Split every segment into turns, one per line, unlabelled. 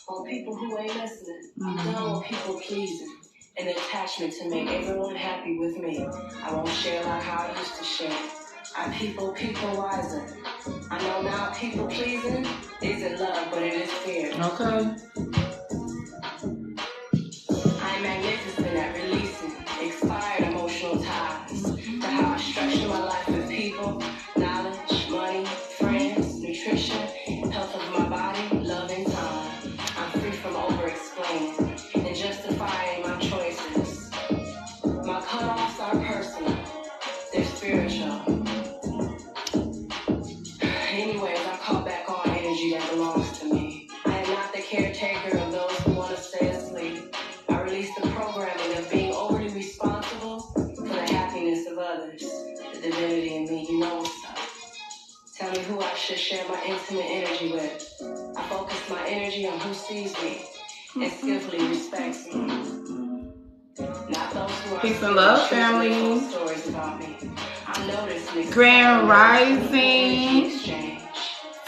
on people who ain't listening. I'm done with people pleasing and attachment to make everyone happy with me. I won't share like how I used to share. I people wiser. I know now people pleasing isn't love, but it is fear.
Okay.
I'm magnificent at releasing expired emotional ties. To how I structure my life with people, knowledge, money, friends, nutrition, health of my body, love and time. I'm free from over-explaining and justifying my choices. My cutoffs are personal, they're spiritual. Anyways, I call back all energy that belongs to me. I am not the caretaker of those who want to stay asleep. I release the programming of being overly responsible for the happiness of others. The divinity in me, you know what's up. Tell me who I should share my intimate energy with. I focus my energy on who sees me and skillfully respects me. Not those who are
peace and love, family.
Stories about me. I notice
Grand Rising,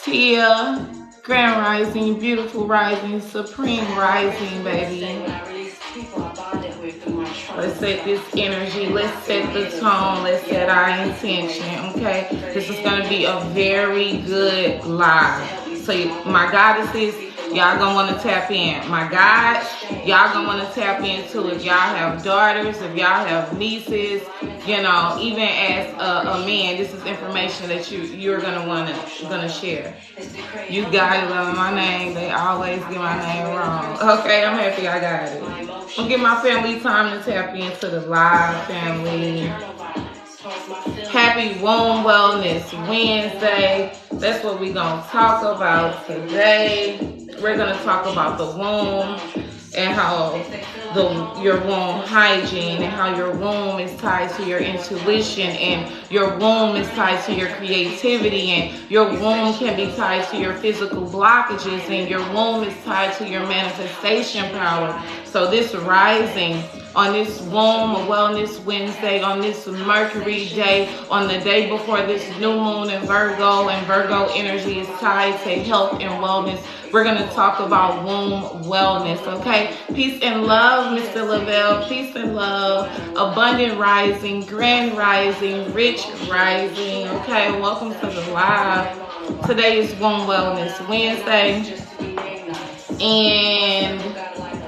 Tia. Grand Rising, beautiful rising, supreme rising, baby. Let's set this energy. Let's set the tone. Let's set our intention, okay? This is going to be a very good live. So my goddesses, y'all gonna want to tap in. My God, y'all gonna want to tap into if y'all have daughters, if y'all have nieces, you know, even as a man, this is information that you're gonna share. You guys love my name. They always get my name wrong. Okay, I'm happy I got it. I'll give my family time to tap into the live, family. Happy Womb Wellness Wednesday. That's what we're going to talk about today. We're going to talk about the womb and how your womb hygiene and how your womb is tied to your intuition, and your womb is tied to your creativity, and your womb can be tied to your physical blockages, and your womb is tied to your manifestation power. So this rising on this Womb Wellness Wednesday, on this Mercury day, on the day before this new moon in Virgo, and Virgo energy is tied to health and wellness. We're going to talk about womb wellness, okay? Peace and love, Mr. Lavelle. Peace and love. Abundant rising, grand rising, rich rising, okay? Welcome to the live. Today is Womb Wellness Wednesday, and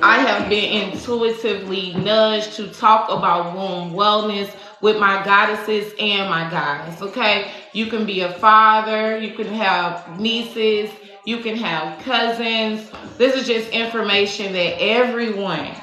I have been intuitively nudged to talk about womb wellness with my goddesses and my guys, okay? You can be a father, you can have nieces, you can have cousins. This is just information that everyone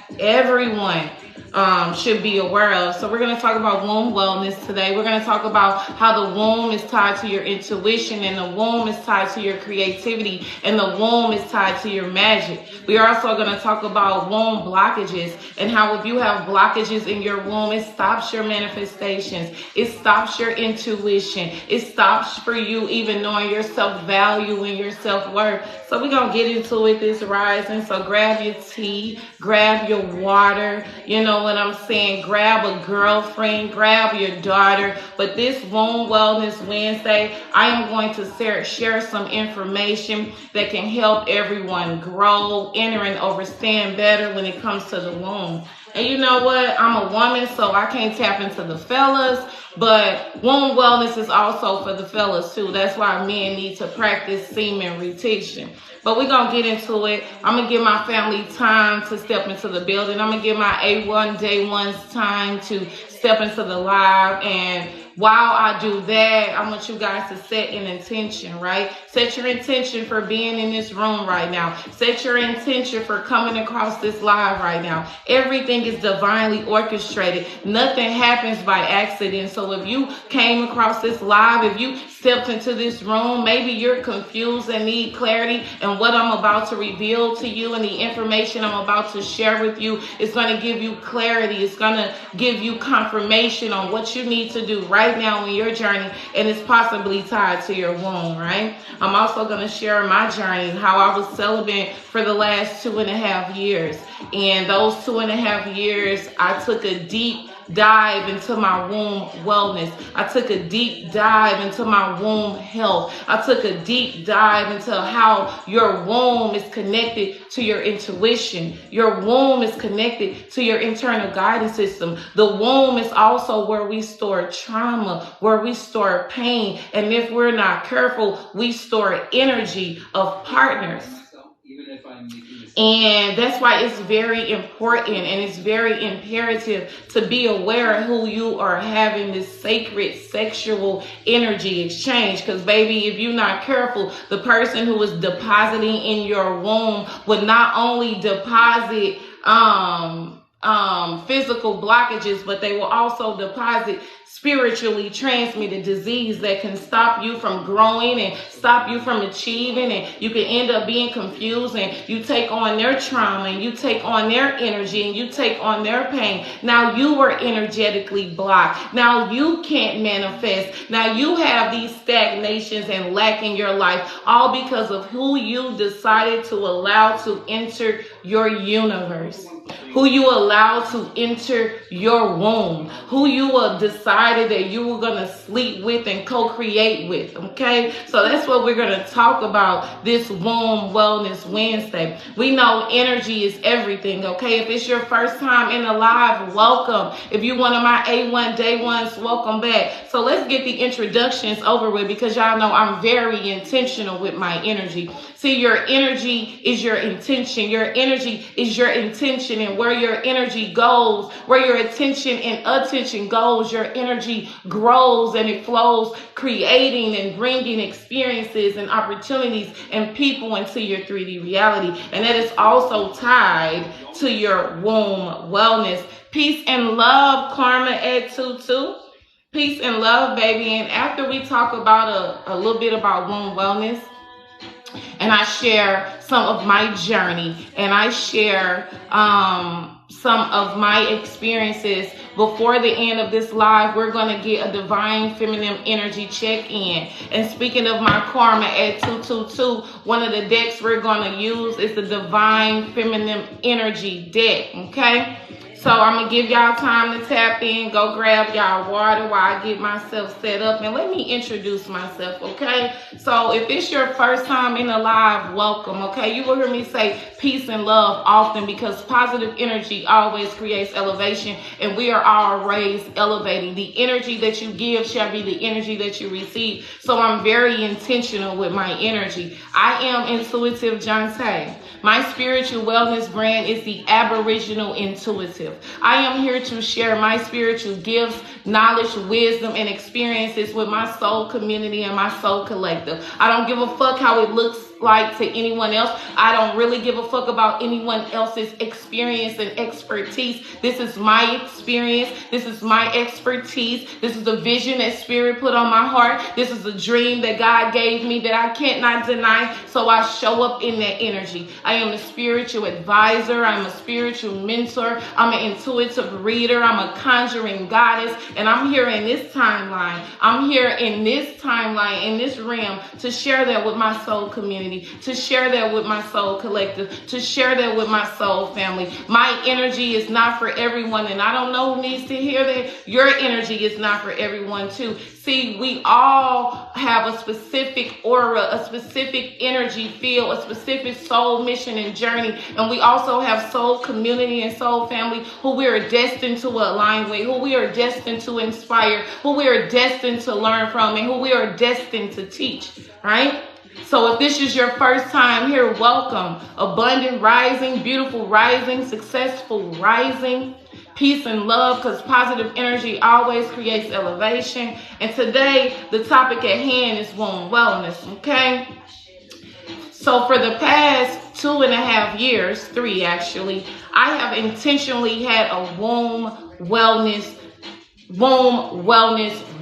should be aware of. So we're going to talk about womb wellness today. We're going to talk about how the womb is tied to your intuition, and the womb is tied to your creativity, and the womb is tied to your magic. We are also going to talk about womb blockages, and how if you have blockages in your womb, it stops your manifestations. It stops your intuition. It stops for you even knowing your self-value and your self-worth. So we're going to get into it this rising. So grab your tea, grab your water, you know what I'm saying? Grab a girlfriend, grab your daughter. But this Womb Wellness Wednesday, I am going to share some information that can help everyone grow, enter, and understand better when it comes to the womb. And you know what? I'm a woman, so I can't tap into the fellas, but womb wellness is also for the fellas too. That's why men need to practice semen retention. But we're going to get into it. I'm going to give my family time to step into the building. I'm going to give my A1 Day Ones time to step into the live. And while I do that, I want you guys to set an intention, right? Set your intention for being in this room right now. Set your intention for coming across this live right now. Everything is divinely orchestrated. Nothing happens by accident. So if you came across this live, if you stepped into this room, maybe you're confused and need clarity, and what I'm about to reveal to you and the information I'm about to share with you is going to give you clarity. It's going to give you confirmation on what you need to do right now in your journey, and it's possibly tied to your womb, right? I'm also going to share my journey, how I was celibate for the last 2.5 years. And those 2.5 years, I took a deep dive into my womb wellness. I took a deep dive into my womb health. I took a deep dive into how your womb is connected to your intuition. Your womb is connected to your internal guidance system. The womb is also where we store trauma, where we store pain. And if we're not careful, we store energy of partners. And that's why it's very important and it's very imperative to be aware of who you are having this sacred sexual energy exchange. Because, baby, if you're not careful, the person who is depositing in your womb would not only deposit physical blockages, but they will also deposit spiritually transmitted disease that can stop you from growing and stop you from achieving, and you can end up being confused, and you take on their trauma and you take on their energy and you take on their pain. Now you were energetically blocked. Now you can't manifest. Now you have these stagnations and lack in your life, all because of who you decided to allow to enter your universe, who you allowed to enter your womb, who you decided that you were going to sleep with and co-create with. Okay, so that's what we're going to talk about this Womb Wellness Wednesday. We know energy is everything. Okay, if it's your first time in the live, welcome. If you're one of my A1 day ones, welcome back. So let's get the introductions over with, because y'all know I'm very intentional with my energy. See, your energy is your intention. Your energy is your intention, and where your energy goes, where your attention and attention goes, your energy grows and it flows, creating and bringing experiences and opportunities and people into your 3D reality. And that is also tied to your womb wellness. Peace and love, Karma at 22. Peace and love, baby. And after we talk about a little bit about womb wellness, and I share some of my journey, and I share some of my experiences before the end of this live, we're going to get a divine feminine energy check-in. And speaking of my karma at 222, one of the decks we're going to use is the divine feminine energy deck. Okay, so I'm going to give y'all time to tap in, go grab y'all water while I get myself set up, and let me introduce myself. Okay, so if it's your first time in the live, welcome. Okay, you will hear me say peace and love often, because positive energy always creates elevation, and we are always elevating. The energy that you give shall be the energy that you receive. So I'm very intentional with my energy. I am intuitivejonta. My spiritual wellness brand is the Aboriginal Intuitive. I am here to share my spiritual gifts, knowledge, wisdom, and experiences with my soul community and my soul collective. I don't give a fuck how it looks like to anyone else. I don't really give a fuck about anyone else's experience and expertise. This is my experience. This is my expertise. This is the vision that Spirit put on my heart. This is a dream that God gave me that I cannot deny. So I show up in that energy. I am a spiritual advisor. I'm a spiritual mentor. I'm an intuitive reader. I'm a conjuring goddess. And I'm here in this timeline. I'm here in this timeline, in this realm, to share that with my soul community, to share that with my soul collective, to share that with my soul family. My energy is not for everyone, and I don't know who needs to hear that. Your energy is not for everyone too. See, we all have a specific aura, a specific energy field, a specific soul mission and journey. And we also have soul community and soul family who we are destined to align with, who we are destined to inspire, who we are destined to learn from, and who we are destined to teach, right? So if this is your first time here, welcome. Abundant rising, beautiful rising, successful rising. Peace and love, because positive energy always creates elevation. And today, the topic at hand is womb wellness, okay? So for the past 2.5 years, 3 actually, I have intentionally had a womb wellness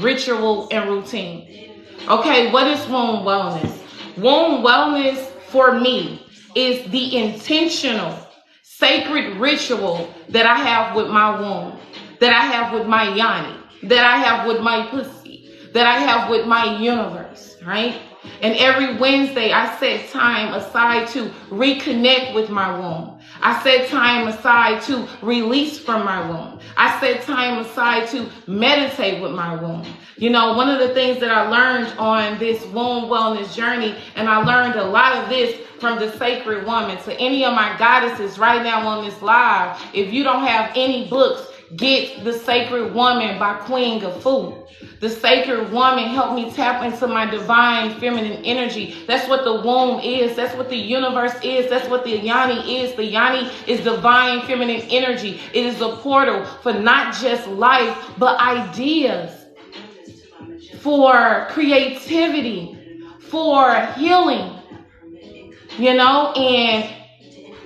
ritual and routine. Okay, what is womb wellness? Womb wellness for me is the intentional sacred ritual that I have with my womb, that I have with my yoni, that I have with my pussy, that I have with my universe, right? And every Wednesday, I set time aside to reconnect with my womb. I set time aside to release from my womb. I set time aside to meditate with my womb. You know, one of the things that I learned on this womb wellness journey, and I learned a lot of this from the Sacred Woman. To any of my goddesses right now on this live, if you don't have any books, get The Sacred Woman by Queen Gafu. The Sacred Woman helped me tap into my divine feminine energy. That's what the womb is. That's what the universe is. That's what the Yoni is. The Yoni is divine feminine energy. It is a portal for not just life, but ideas, for creativity, for healing, you know. And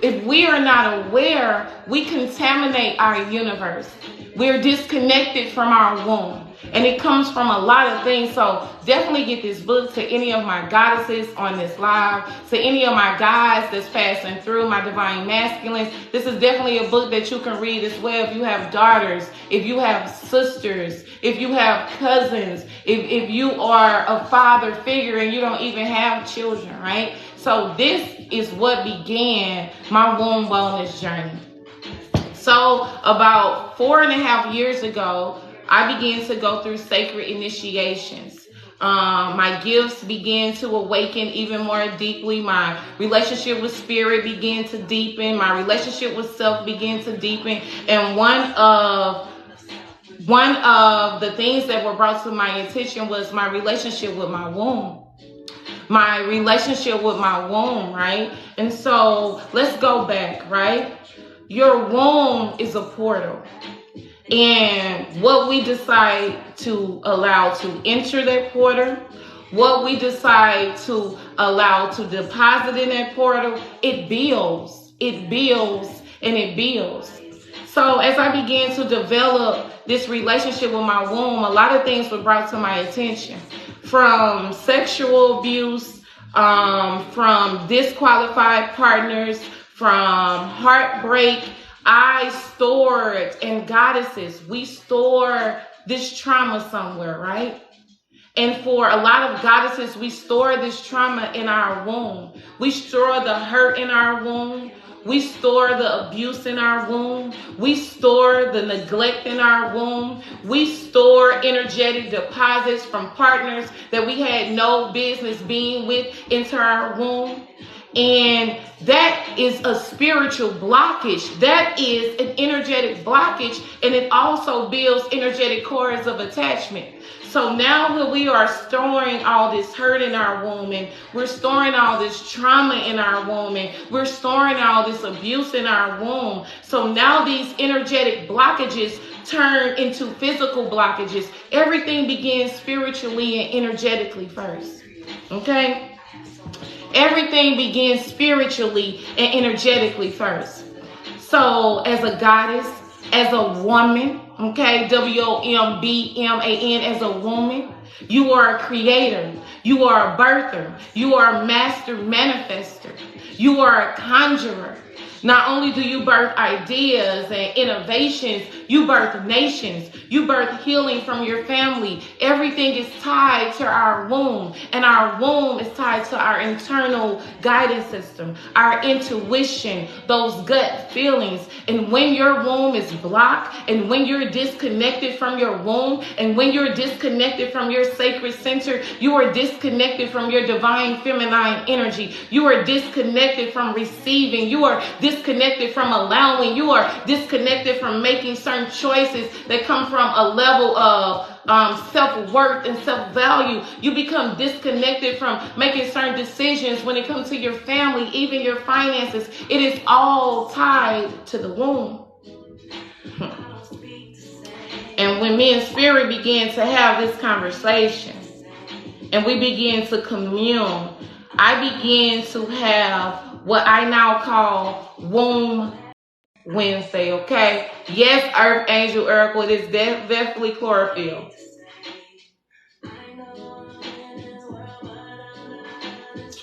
if we are not aware, we contaminate our universe. We're disconnected from our womb. And it comes from a lot of things. So definitely get this book to any of my goddesses on this live, to any of my guys that's passing through, my divine masculines. This is definitely a book that you can read as well if you have daughters, if you have sisters, if you have cousins, if you are a father figure and you don't even have children, right? So this is what began my womb wellness journey. So about 4.5 years ago, I began to go through sacred initiations. My gifts began to awaken even more deeply. My relationship with spirit began to deepen. My relationship with self began to deepen. And one of the things that were brought to my attention was my relationship with my womb. My relationship with my womb, right? And so let's go back, right? Your womb is a portal. And what we decide to allow to enter that portal, what we decide to allow to deposit in that portal, it builds, and it builds. So as I began to develop this relationship with my womb, a lot of things were brought to my attention. From sexual abuse, from disqualified partners, from heartbreak. I stored, and goddesses, we store this trauma somewhere, right? And for a lot of goddesses, we store this trauma in our womb. We store the hurt in our womb. We store the abuse in our womb. We store the neglect in our womb. We store energetic deposits from partners that we had no business being with into our womb. And that is a spiritual blockage. That is an energetic blockage. And it also builds energetic cords of attachment. So now when we are storing all this hurt in our womb, and we're storing all this trauma in our womb, and we're storing all this abuse in our womb. So now these energetic blockages turn into physical blockages. Everything begins spiritually and energetically first. Okay? Everything begins spiritually and energetically first. So as a goddess, as a woman, okay, WOMBMAN, as a woman, you are a creator. You are a birther. You are a master manifester. You are a conjurer. Not only do you birth ideas and innovations, you birth nations. You birth healing from your family. Everything is tied to our womb. And our womb is tied to our internal guidance system, our intuition, those gut feelings. And when your womb is blocked, and when you're disconnected from your womb, and when you're disconnected from your sacred center, you are disconnected from your divine feminine energy. You are disconnected from receiving. You are disconnected from allowing. You are disconnected from making certain choices that come from a level of self-worth and self-value. You become disconnected from making certain decisions when it comes to your family, even your finances. It is all tied to the womb. And when me and Spirit began to have this conversation and we began to commune, I began to have what I now call Womb Wednesday, okay? Yes, Earth Angel Oracle, it is definitely chlorophyll.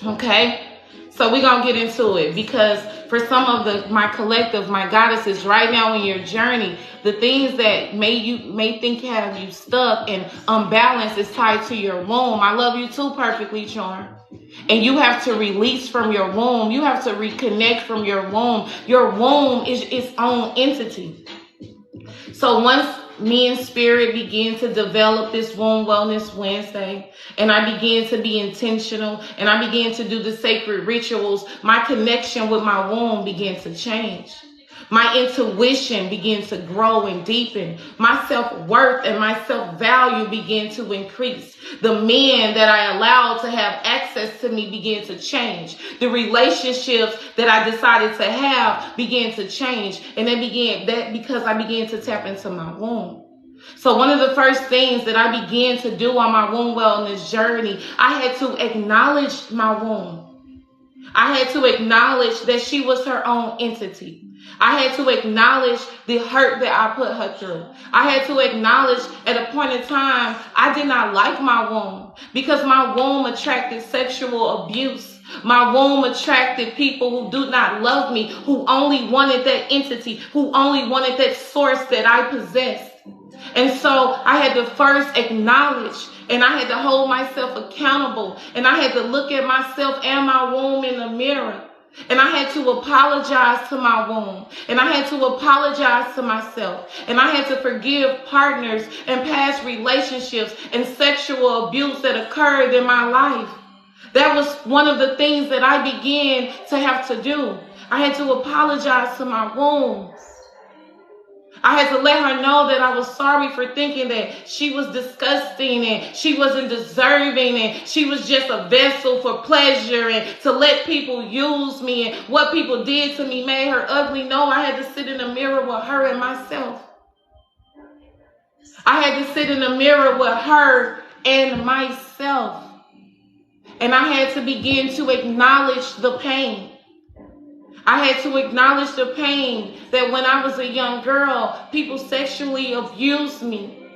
Okay? So we're going to get into it, because for some of my collective, my goddesses, right now in your journey, the things that may think have you stuck and unbalanced is tied to your womb. I love you too, perfectly charmed. And you have to release from your womb. You have to reconnect from your womb. Your womb is its own entity. So once me and Spirit begin to develop this Womb Wellness Wednesday, and I began to be intentional, and I began to do the sacred rituals, my connection with my womb began to change. My intuition began to grow and deepen. My self-worth and my self-value began to increase. The men that I allowed to have access to me began to change. The relationships that I decided to have began to change. And that because I began to tap into my womb. So one of the first things that I began to do on my womb wellness journey, I had to acknowledge my womb. I had to acknowledge that she was her own entity. I had to acknowledge the hurt that I put her through. I had to acknowledge at a point in time, I did not like my womb, because my womb attracted sexual abuse. My womb attracted people who do not love me, who only wanted that entity, who only wanted that source that I possessed. And so I had to first acknowledge, and I had to hold myself accountable, and I had to look at myself and my womb in the mirror. And I had to apologize to my womb, and I had to apologize to myself, and I had to forgive partners and past relationships and sexual abuse that occurred in my life. That was one of the things that I began to have to do. I had to apologize to my womb. I had to let her know that I was sorry for thinking that she was disgusting and she wasn't deserving and she was just a vessel for pleasure and to let people use me, and what people did to me made her ugly. No, I had to sit in the mirror with her and myself. I had to sit in the mirror with her and myself. And I had to begin to acknowledge the pain. I had to acknowledge the pain that when I was a young girl, people sexually abused me.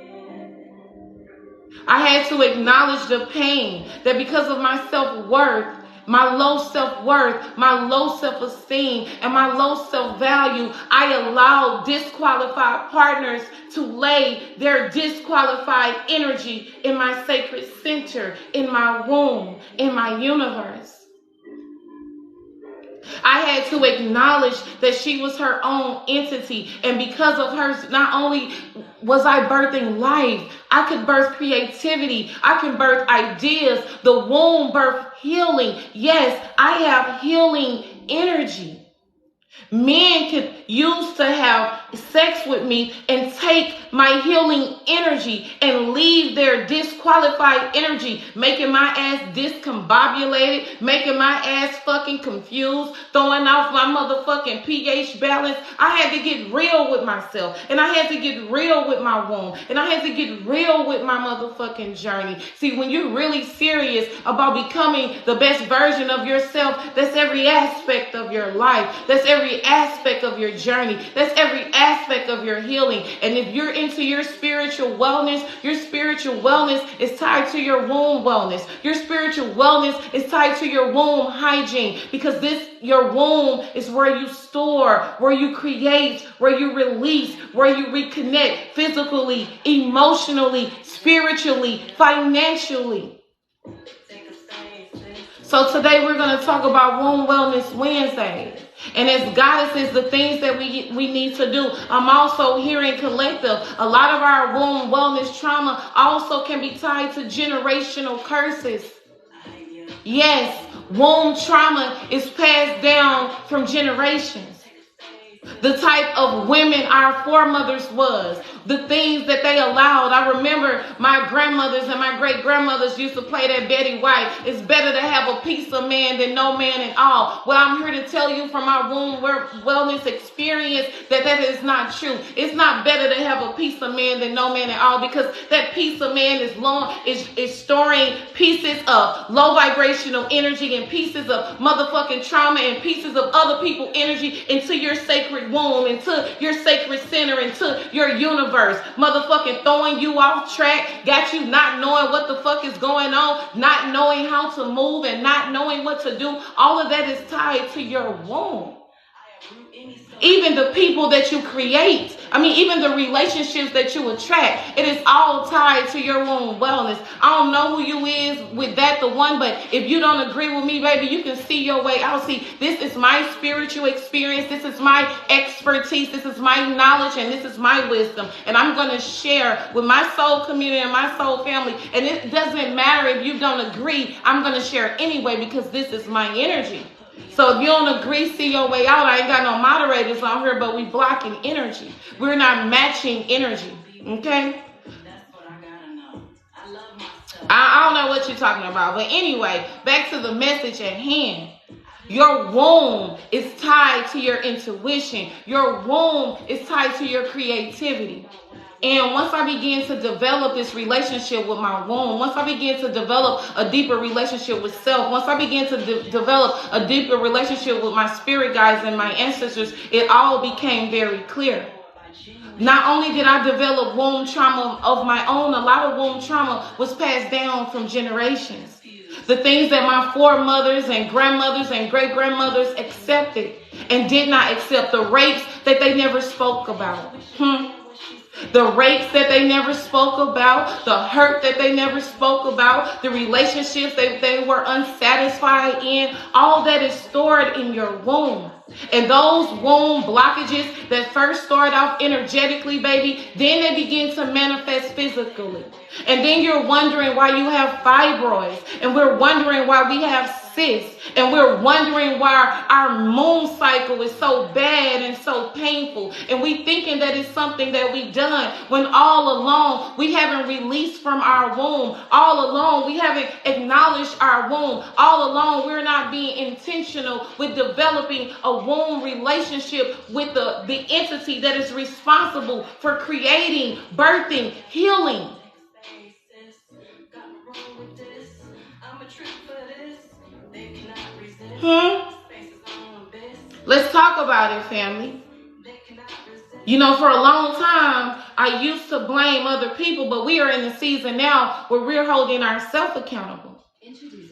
I had to acknowledge the pain that because of my self-worth, my low self-worth, my low self-esteem, and my low self-value, I allowed disqualified partners to lay their disqualified energy in my sacred center, in my womb, in my universe. I had to acknowledge that she was her own entity. And because of her, not only was I birthing life, I could birth creativity. I can birth ideas. The womb birthed healing. Yes, I have healing energy. Men could use to have sex with me and take my healing energy and leave their disqualified energy, making my ass discombobulated, making my ass fucking confused, throwing off my motherfucking pH balance. I had to get real with myself, and I had to get real with my womb, and I had to get real with my motherfucking journey. See, when you're really serious about becoming the best version of yourself, that's every aspect of your life. That's every aspect of your journey. That's every aspect of your healing. And if you're into your spiritual wellness is tied to your womb wellness. Your spiritual wellness is tied to your womb hygiene, because your womb is where you store, where you create, where you release, where you reconnect physically, emotionally, spiritually, financially. So today we're going to talk about Womb Wellness Wednesday. And as goddesses, the things that we need to do. I'm also hearing collective. A lot of our womb wellness trauma also can be tied to generational curses. Yes, womb trauma is passed down from generations. The type of women our foremothers was, the things that they allowed. I remember my grandmothers and my great-grandmothers used to play that Betty White. It's better to have a piece of man than no man at all. Well, I'm here to tell you from our womb wellness experience that is not true. It's not better to have a piece of man than no man at all, because that piece of man is storing pieces of low vibrational energy and pieces of motherfucking trauma and pieces of other people energy into your sacred womb, into your sacred center, into your universe. Motherfucking throwing you off track, got you not knowing what the fuck is going on, not knowing how to move and not knowing what to do. All of that is tied to your womb. Even the people that you create, even the relationships that you attract, it is all tied to your womb wellness. I don't know who you is with that, the one, but if you don't agree with me, baby, you can see your way out. See, this is my spiritual experience. This is my expertise. This is my knowledge, and this is my wisdom. And I'm going to share with my soul community and my soul family. And it doesn't matter if you don't agree. I'm going to share anyway because this is my energy. So if you don't agree, see your way out. I ain't got no moderators on here, but we blocking energy. We're not matching energy. Okay? I don't know what you're talking about. But anyway, back to the message at hand. Your womb is tied to your intuition. Your womb is tied to your creativity. And once I began to develop this relationship with my womb, once I began to develop a deeper relationship with self, once I began to develop a deeper relationship with my spirit guides and my ancestors, it all became very clear. Not only did I develop womb trauma of my own, a lot of womb trauma was passed down from generations. The things that my foremothers and grandmothers and great-grandmothers accepted and did not accept, the rapes that they never spoke about. The rapes that they never spoke about, the hurt that they never spoke about, the relationships that they were unsatisfied in, all that is stored in your womb. And those womb blockages that first start off energetically, baby, then they begin to manifest physically. And then you're wondering why you have fibroids, and we're wondering why we have cysts, and we're wondering why our moon cycle is so bad and so painful, and we thinking that it's something that we've done, when all along we haven't released from our womb. All along we haven't acknowledged our womb. All along we're not being intentional with developing a womb relationship with the entity that is responsible for creating, birthing, healing. Let's talk about it, family. For a long time, I used to blame other people, but we are in the season now where we're holding ourselves accountable.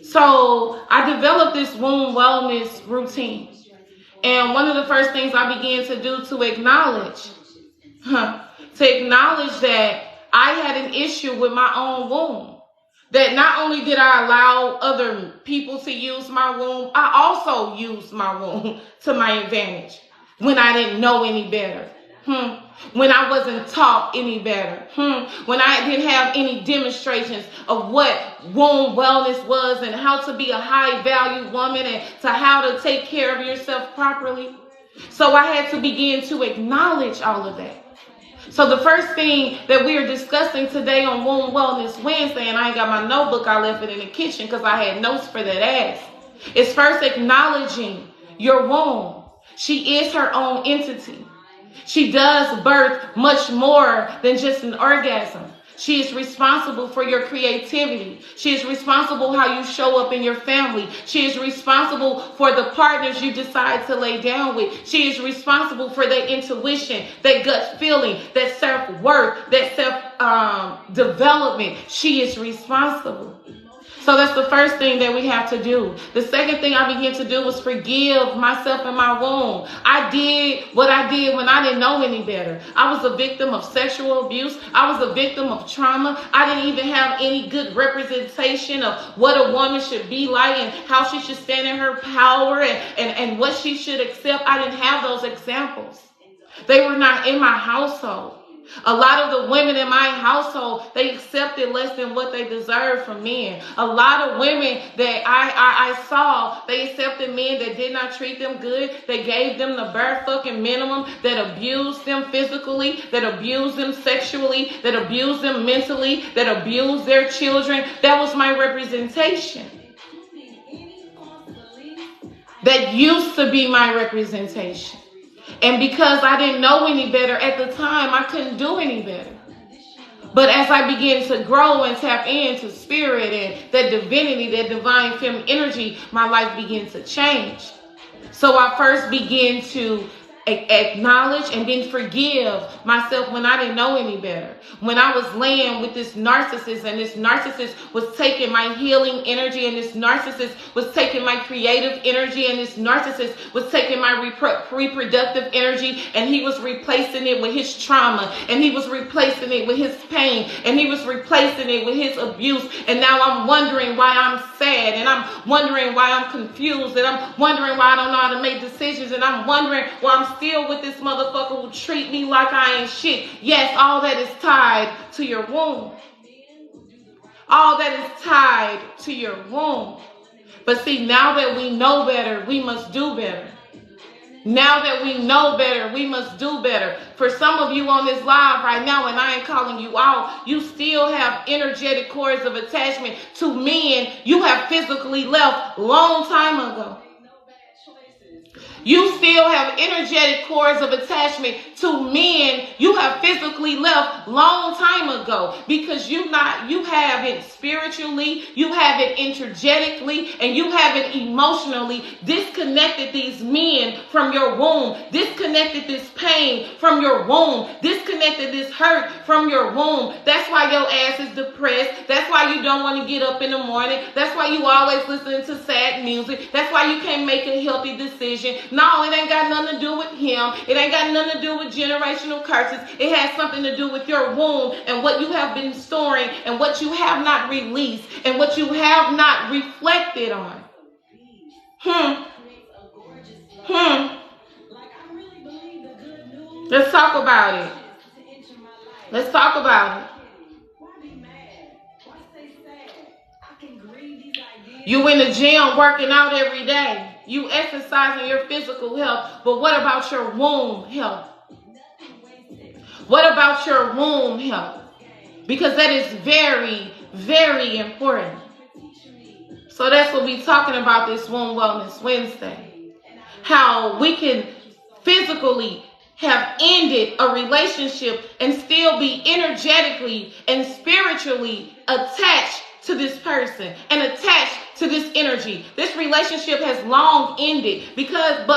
So I developed this womb wellness routine. And one of the first things I began to do to acknowledge that I had an issue with my own womb. That not only did I allow other people to use my womb, I also used my womb to my advantage when I didn't know any better. When I wasn't taught any better. When I didn't have any demonstrations of what womb wellness was and how to be a high value woman and to how to take care of yourself properly. So I had to begin to acknowledge all of that. So the first thing that we are discussing today on Womb Wellness Wednesday, and I ain't got my notebook, I left it in the kitchen because I had notes for that ass, is first acknowledging your womb. She is her own entity. She does birth much more than just an orgasm. She is responsible for your creativity. She is responsible how you show up in your family. She is responsible for the partners you decide to lay down with. She is responsible for that intuition, that gut feeling, that self-worth, that self-development. She is responsible. So that's the first thing that we have to do. The second thing I began to do was forgive myself and my womb. I did what I did when I didn't know any better. I was a victim of sexual abuse. I was a victim of trauma. I didn't even have any good representation of what a woman should be like and how she should stand in her power and what she should accept. I didn't have those examples. They were not in my household. A lot of the women in my household, they accepted less than what they deserved from men. A lot of women that I saw, they accepted men that did not treat them good. They gave them the bare fucking minimum, that abused them physically, that abused them sexually, that abused them mentally, that abused their children. That was my representation. That used to be my representation. And because I didn't know any better at the time, I couldn't do any better. But as I began to grow and tap into spirit and that divinity, that divine feminine energy, my life began to change. So I first began to acknowledge and then forgive myself when I didn't know any better. When I was laying with this narcissist, and this narcissist was taking my healing energy, and this narcissist was taking my creative energy, and this narcissist was taking my reproductive energy, and he was replacing it with his trauma, and he was replacing it with his pain, and he was replacing it with his abuse. And now I'm wondering why I'm sad, and I'm wondering why I'm confused, and I'm wondering why I don't know how to make decisions, and I'm wondering why I'm still with this motherfucker who treat me like I ain't shit. Yes, all that is tied to your womb. All that is tied to your womb. But see, now that we know better, we must do better. Now that we know better, we must do better. For some of you on this live right now, and I ain't calling you out, you still have energetic cords of attachment to men you have physically left long time ago. You still have energetic cords of attachment to men you have physically left long time ago, because you have it spiritually, you have it energetically, and you have it emotionally disconnected these men from your womb, disconnected this pain from your womb, disconnected this hurt from your womb. That's why your ass is depressed. That's why you don't want to get up in the morning. That's why you always listening to sad music. That's why you can't make a healthy decision. No, it ain't got nothing to do with him. It ain't got nothing to do with generational curses. It has something to do with your womb and what you have been storing and what you have not released and what you have not reflected on. Let's talk about it. Let's talk about it. You in the gym working out every day. You exercising your physical health. But what about your womb health? What about your womb health? Because that is very, very important. So that's what we're talking about this Womb Wellness Wednesday. How we can physically have ended a relationship and still be energetically and spiritually attached to this person and attached to this energy. This relationship has long ended because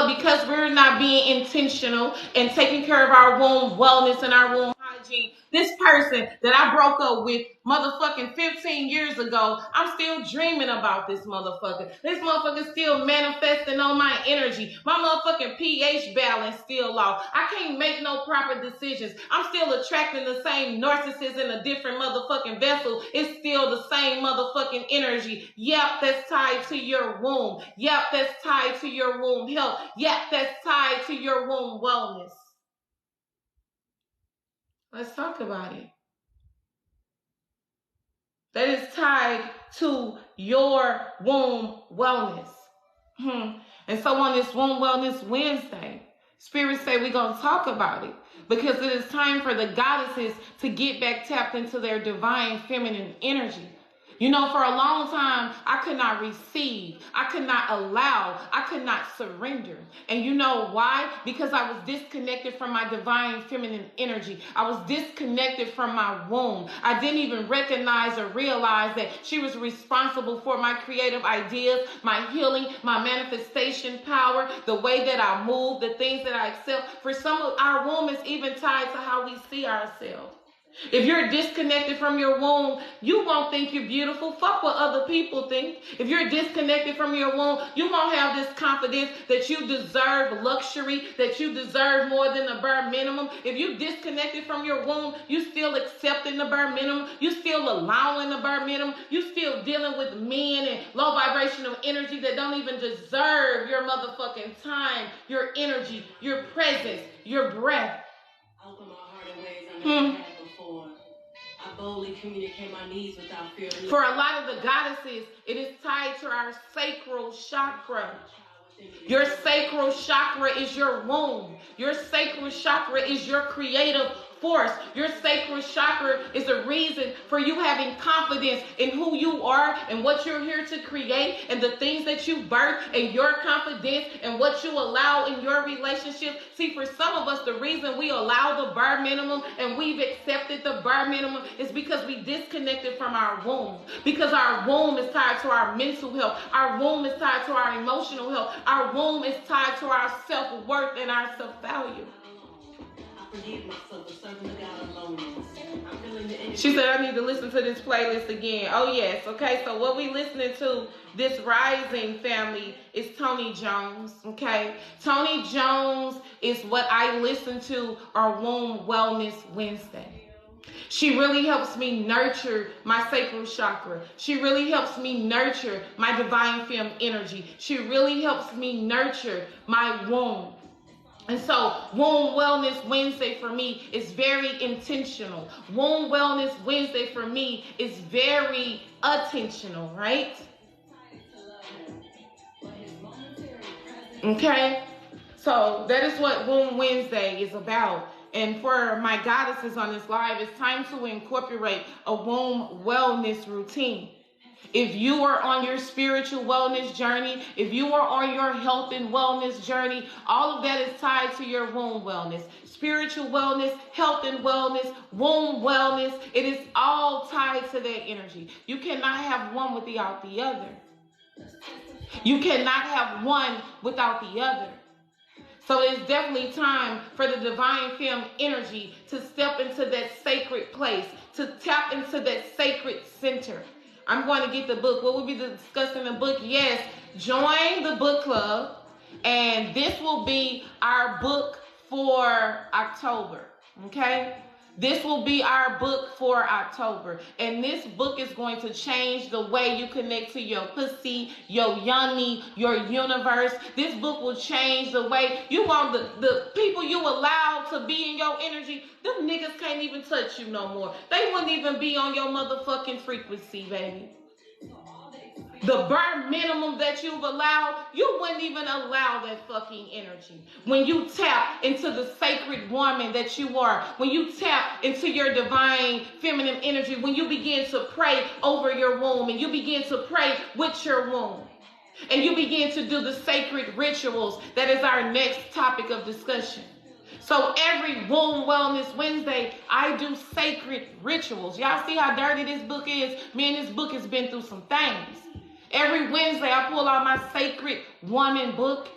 we're not being intentional and taking care of our womb wellness and our womb hygiene. This person that I broke up with motherfucking 15 years ago, I'm still dreaming about this motherfucker. This motherfucker still manifesting on my energy. My motherfucking pH balance still off. I can't make no proper decisions. I'm still attracting the same narcissist in a different motherfucking vessel. It's still the same motherfucking energy. Yep, that's tied to your womb. Yep, that's tied to your womb health. Yep, that's tied to your womb wellness. Let's talk about it. That is tied to your womb wellness. And so on this Womb Wellness Wednesday, Spirit say we're going to talk about it because it is time for the goddesses to get back tapped into their divine feminine energy. You know, for a long time, I could not receive, I could not allow, I could not surrender. And you know why? Because I was disconnected from my divine feminine energy. I was disconnected from my womb. I didn't even recognize or realize that she was responsible for my creative ideas, my healing, my manifestation power, the way that I move, the things that I accept. For some of our womb is even tied to how we see ourselves. If you're disconnected from your womb, you won't think you're beautiful. Fuck what other people think. If you're disconnected from your womb, you won't have this confidence that you deserve luxury, that you deserve more than the bare minimum. If you disconnected from your womb, you still accepting the bare minimum. You still allowing the bare minimum. You still dealing with men and low vibrational energy that don't even deserve your motherfucking time, your energy, your presence, your breath.
Open my heart in ways I never had before. I boldly communicate my needs without fear.
For a lot of the goddesses, it is tied to our sacral chakra. Your sacral chakra is your womb. Your sacral chakra is your creative force. Your sacral chakra is the reason for you having confidence in who you are and what you're here to create and the things that you birth and your confidence and what you allow in your relationship. See, for some of us, the reason we allow the bare minimum and we've accepted the bare minimum is because we disconnected from our womb. Because our womb is tied to our mental health. Our womb is tied to our emotional health. Our womb is tied to our self-worth and our self-value. She said, I need to listen to this playlist again. Oh, yes. Okay, so what we listening to this rising family is Tony Jones. Okay, Tony Jones is what I listen to our Womb Wellness Wednesday. She really helps me nurture my sacral chakra. She really helps me nurture my divine femme energy. She really helps me nurture my womb. And so Womb Wellness Wednesday for me is very intentional. Womb Wellness Wednesday for me is very attentional, right? Okay, so that is what Womb Wednesday is about. And for my goddesses on this live, it's time to incorporate a womb wellness routine. If you are on your spiritual wellness journey, if you are on your health and wellness journey, all of that is tied to your womb wellness. Spiritual wellness, health and wellness, womb wellness, it is all tied to that energy. You cannot have one without the other. You cannot have one without the other. So it's definitely time for the divine femme energy to step into that sacred place, to tap into that sacred center. I'm going to get the book. What we'll be discussing the book? Yes, join the book club. And this will be our book for October. Okay? This will be our book for October. And this book is going to change the way you connect to your pussy, your yoni, your universe. This book will change the way you want the people you allow to be in your energy. Them niggas can't even touch you no more. They wouldn't even be on your motherfucking frequency, baby. The bare minimum that you've allowed, you wouldn't even allow that fucking energy. When you tap into the sacred woman that you are, when you tap into your divine feminine energy, when you begin to pray over your womb and you begin to pray with your womb, and you begin to do the sacred rituals, that is our next topic of discussion. So every Womb Wellness Wednesday, I do sacred rituals. Y'all see how dirty this book is? Man, this book has been through some things. Every Wednesday, I pull out my sacred woman book,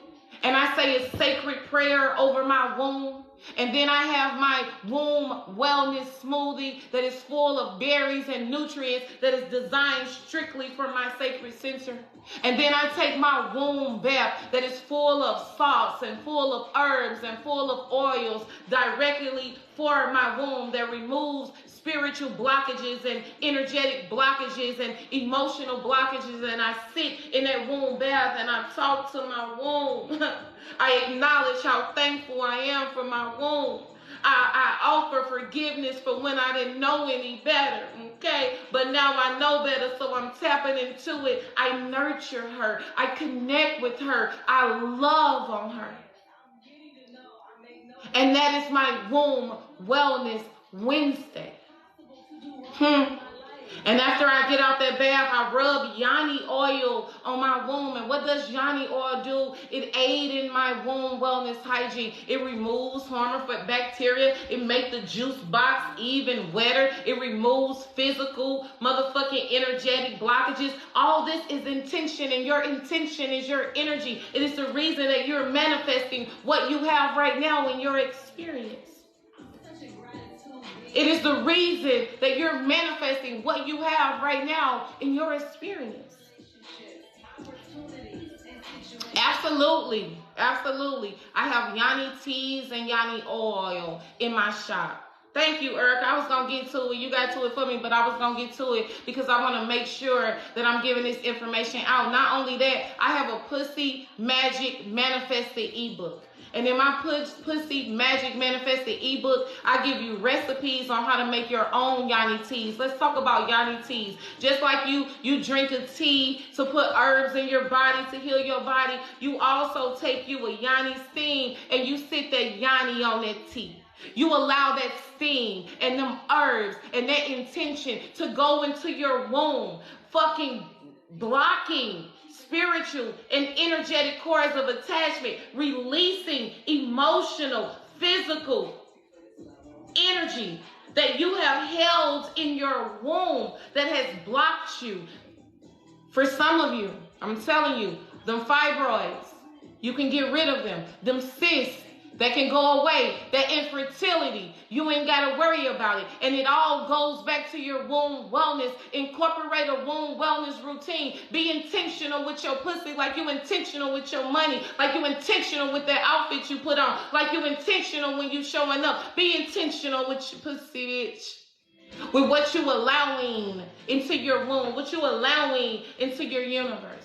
and I say a sacred prayer over my womb. And then I have my womb wellness smoothie that is full of berries and nutrients that is designed strictly for my sacred center. And then I take my womb bath that is full of salts and full of herbs and full of oils directly for my womb that removes spiritual blockages and energetic blockages and emotional blockages. And I sit in that womb bath and I talk to my womb. I acknowledge how thankful I am for my womb. I offer forgiveness for when I didn't know any better, okay? But now I know better, so I'm tapping into it. I nurture her. I connect with her. I love on her. And that is my Womb Wellness Wednesday. And after I get out that bath, I rub yoni oil on my womb. And what does yoni oil do? It aids in my womb wellness hygiene. It removes harmful bacteria. It makes the juice box even wetter. It removes physical motherfucking energetic blockages. All this is intention, and your intention is your energy. It is the reason that you're manifesting what you have right now in your experience. It is the reason that you're manifesting what you have right now in your experience. Absolutely. Absolutely. I have yoni teas and yoni oil in my shop. Thank you, Erica. I was going to get to it. You got to it for me, but I was going to get to it because I want to make sure that I'm giving this information out. Not only that, I have a Pussy Magic Manifested ebook. And in my Pussy Magic Manifested ebook, I give you recipes on how to make your own yoni teas. Let's talk about yoni teas. Just like you drink a tea to put herbs in your body to heal your body, you also take you a yoni steam and you sit that yoni on that tea. You allow that steam and them herbs and that intention to go into your womb, fucking blocking spiritual and energetic cords of attachment, releasing emotional, physical energy that you have held in your womb that has blocked you. For some of you, I'm telling you, them fibroids, you can get rid of them. Them cysts, that can go away. That infertility, you ain't got to worry about it. And it all goes back to your womb wellness. Incorporate a womb wellness routine. Be intentional with your pussy like you intentional with your money. Like you intentional with that outfit you put on. Like you intentional when you showing up. Be intentional with your pussy, bitch. With what you allowing into your womb. What you allowing into your universe.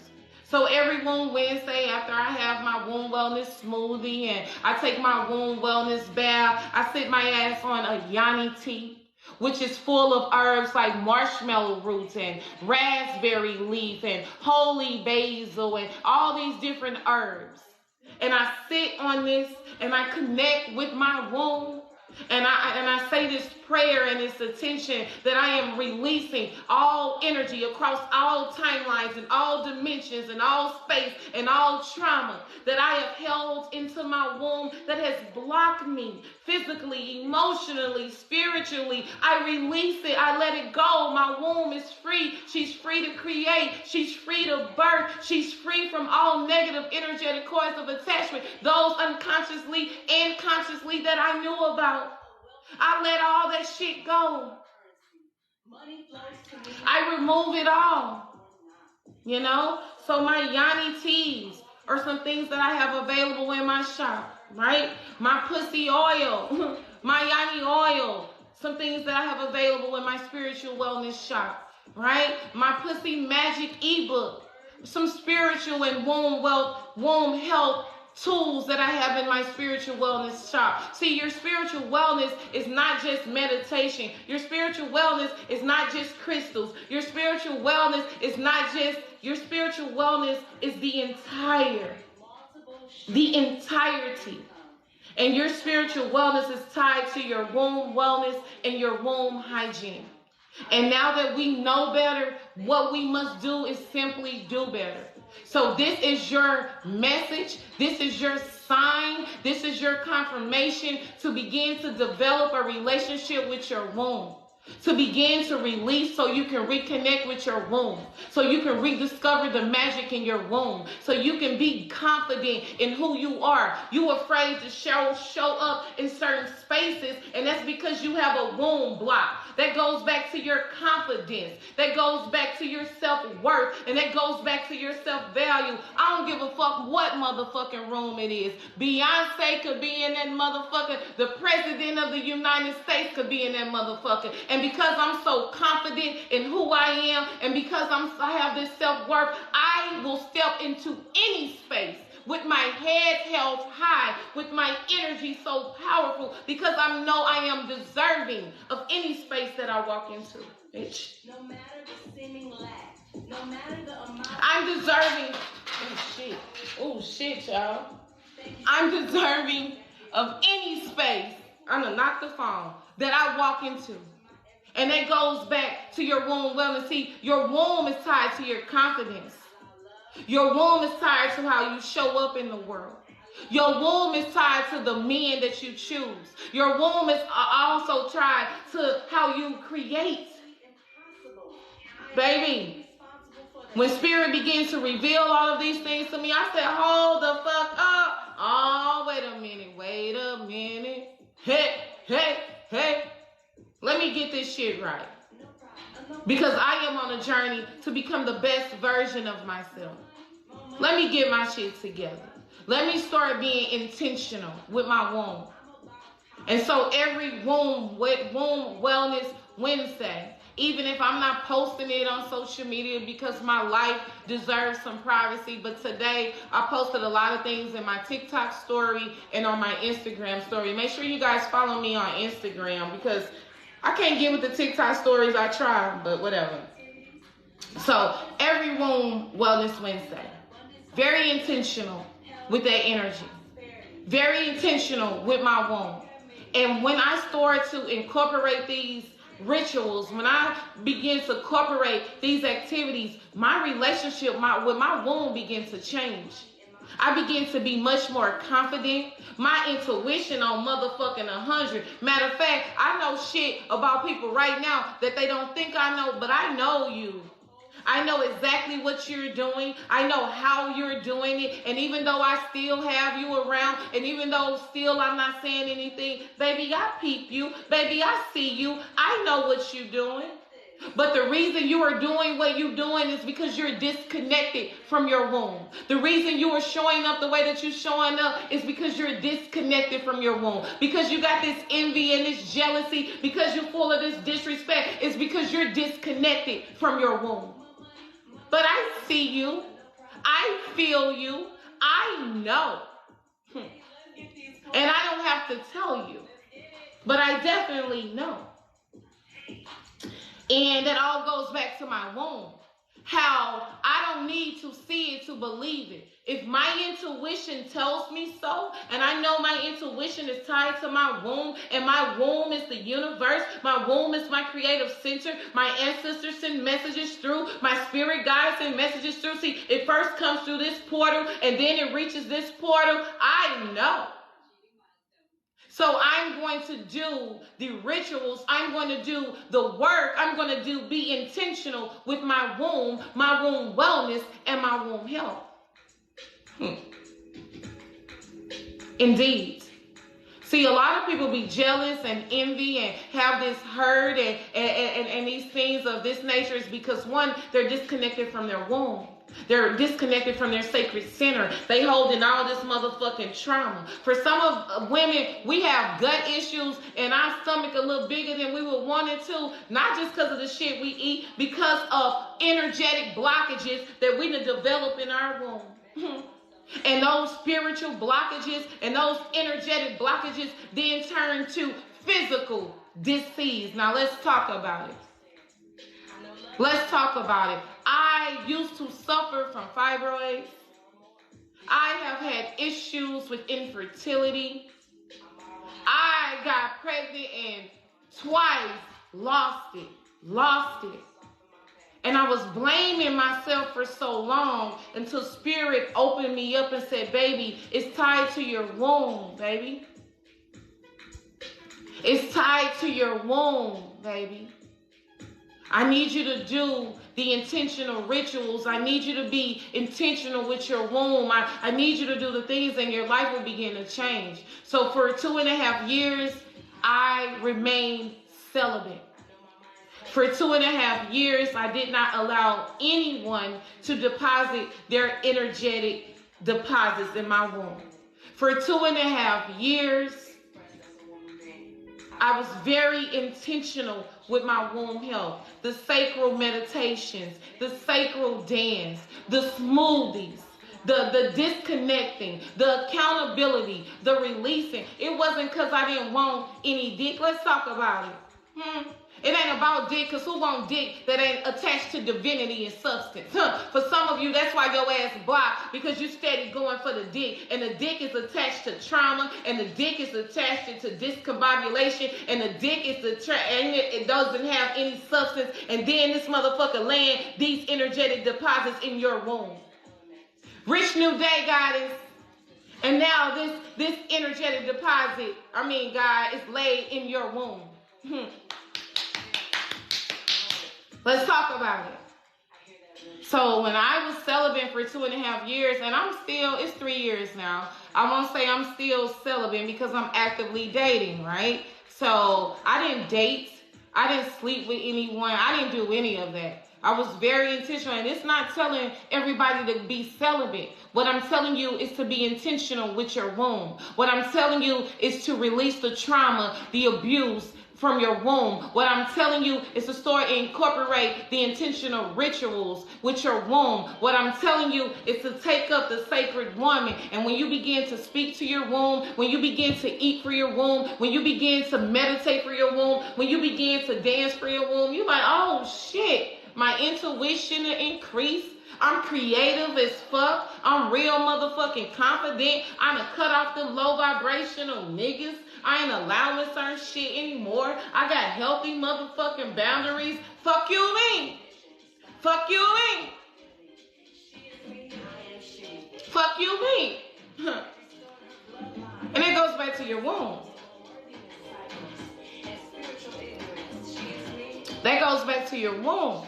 So every Womb Wednesday, after I have my womb wellness smoothie and I take my womb wellness bath, I sit my ass on a yoni tea, which is full of herbs like marshmallow roots and raspberry leaf and holy basil and all these different herbs. And I sit on this and I connect with my womb. And I say this prayer and this attention that I am releasing all energy across all timelines and all dimensions and all space and all trauma that I have held into my womb that has blocked me physically, emotionally, spiritually. I release it. I let it go. My womb is free. She's free to create. She's free to birth. She's free from all negative energetic cords of attachment, those unconsciously and consciously that I knew about. I let all that shit go. I remove it all. You know? So my yoni teas are some things that I have available in my shop, right? My pussy oil, my yoni oil, some things that I have available in my spiritual wellness shop, right? My Pussy Magic ebook, some spiritual and womb health tools that I have in my spiritual wellness shop. See, your spiritual wellness is not just meditation. Your spiritual wellness is not just crystals. Your spiritual wellness is not just, your spiritual wellness is the entirety. And your spiritual wellness is tied to your womb wellness and your womb hygiene. And now that we know better, what we must do is simply do better. So this is your message. This is your sign. This is your confirmation to begin to develop a relationship with your womb. To begin to release so you can reconnect with your womb. So you can rediscover the magic in your womb. So you can be confident in who you are. You afraid to show up in certain spaces, and that's because you have a womb block. That goes back to your confidence. That goes back to your self-worth. And that goes back to your self-value. I don't give a fuck what motherfucking room it is. Beyonce could be in that motherfucker. The president of the United States could be in that motherfucker. And because I'm so confident in who I am, and because I have this self-worth, I will step into any space with my head held high, with my energy so powerful, because I know I am deserving of any space that I walk into. Bitch. No matter the seeming lack, no matter the amount. I'm deserving. Oh shit, y'all. I'm deserving of any space. I'm gonna knock the phone that I walk into. And that goes back to your womb wellness. See, your womb is tied to your confidence. Your womb is tied to how you show up in the world. Your womb is tied to the men that you choose. Your womb is also tied to how you create. Baby, when spirit begins to reveal all of these things to me, I said, hold the fuck up. Oh, wait a minute. Hey. Let me get this shit right. Because I am on a journey to become the best version of myself. Let me get my shit together. Let me start being intentional with my womb. And so every womb Wellness Wednesday, even if I'm not posting it on social media because my life deserves some privacy. But today I posted a lot of things in my TikTok story and on my Instagram story. Make sure you guys follow me on Instagram because I can't get with the TikTok stories. I try, but whatever. So every womb wellness Wednesday, very intentional with that energy, very intentional with my womb. And when I start to incorporate these rituals, when I begin to incorporate these activities, my relationship with my womb begins to change. I begin to be much more confident. My intuition on motherfucking 100. Matter of fact, I know shit about people right now that they don't think I know, but I know you. I know exactly what you're doing. I know how you're doing it. And even though I still have you around, and even though still I'm not saying anything, baby, I peep you. Baby, I see you. I know what you're doing. But the reason you are doing what you're doing is because you're disconnected from your womb. The reason you are showing up the way that you're showing up is because you're disconnected from your womb. Because you got this envy and this jealousy, because you're full of this disrespect, it's because you're disconnected from your womb. But I see you. I feel you. I know. And I don't have to tell you. But I definitely know. And that all goes back to my womb. How I don't need to see it to believe it. If my intuition tells me so, and I know my intuition is tied to my womb, and my womb is the universe, my womb is my creative center, my ancestors send messages through, my spirit guides send messages through. See, it first comes through this portal, and then it reaches this portal. I know. So I'm going to do the rituals. I'm going to do the work. I'm going to be intentional with my womb wellness, and my womb health. Indeed. See, a lot of people be jealous and envy and have this hurt and these things of this nature is because, one, they're disconnected from their womb. They're disconnected from their sacred center. They holding all this motherfucking trauma. For some of women, we have gut issues and our stomach a little bigger than we would want it to. Not just because of the shit we eat, because of energetic blockages that we done develop in our womb. And those spiritual blockages and those energetic blockages then turn to physical disease. Now let's talk about it. Let's talk about it. I used to suffer from fibroids. I have had issues with infertility. I got pregnant and twice lost it. And I was blaming myself for so long until Spirit opened me up and said, baby, it's tied to your womb, baby. It's tied to your womb, baby. I need you to do the intentional rituals. I need you to be intentional with your womb. I need you to do the things and your life will begin to change. So for 2.5 years, I remained celibate. For 2.5 years, I did not allow anyone to deposit their energetic deposits in my womb. For 2.5 years, I was very intentional with my womb health. The sacral meditations, the sacral dance, the smoothies, the disconnecting, the accountability, the releasing. It wasn't because I didn't want any dick. Let's talk about it. It ain't about dick, because who want dick that ain't attached to divinity and substance? For some of you, that's why your ass blocked, because you steady going for the dick. And the dick is attached to trauma, and the dick is attached to discombobulation, and the dick is and it doesn't have any substance. And then this motherfucker land these energetic deposits in your womb. Rich New Day goddess. And now this energetic deposit, God, is laid in your womb. Let's talk about it. So when I was celibate for 2.5 years, and it's 3 years now. I won't say I'm still celibate because I'm actively dating, right? So I didn't date. I didn't sleep with anyone. I didn't do any of that. I was very intentional. And it's not telling everybody to be celibate. What I'm telling you is to be intentional with your womb. What I'm telling you is to release the trauma, the abuse, from your womb. What I'm telling you is to start incorporate the intentional rituals with your womb. What I'm telling you is to take up the sacred woman. And when you begin to speak to your womb, when you begin to eat for your womb, when you begin to meditate for your womb, when you begin to dance for your womb, you're like, oh shit, my intuition increased. I'm creative as fuck. I'm real motherfucking confident. I done cut off them low vibrational niggas. I ain't allowing certain shit anymore. I got healthy motherfucking boundaries. Fuck you mean. Fuck you mean. Fuck you mean. And it goes back to your womb. That goes back to your womb.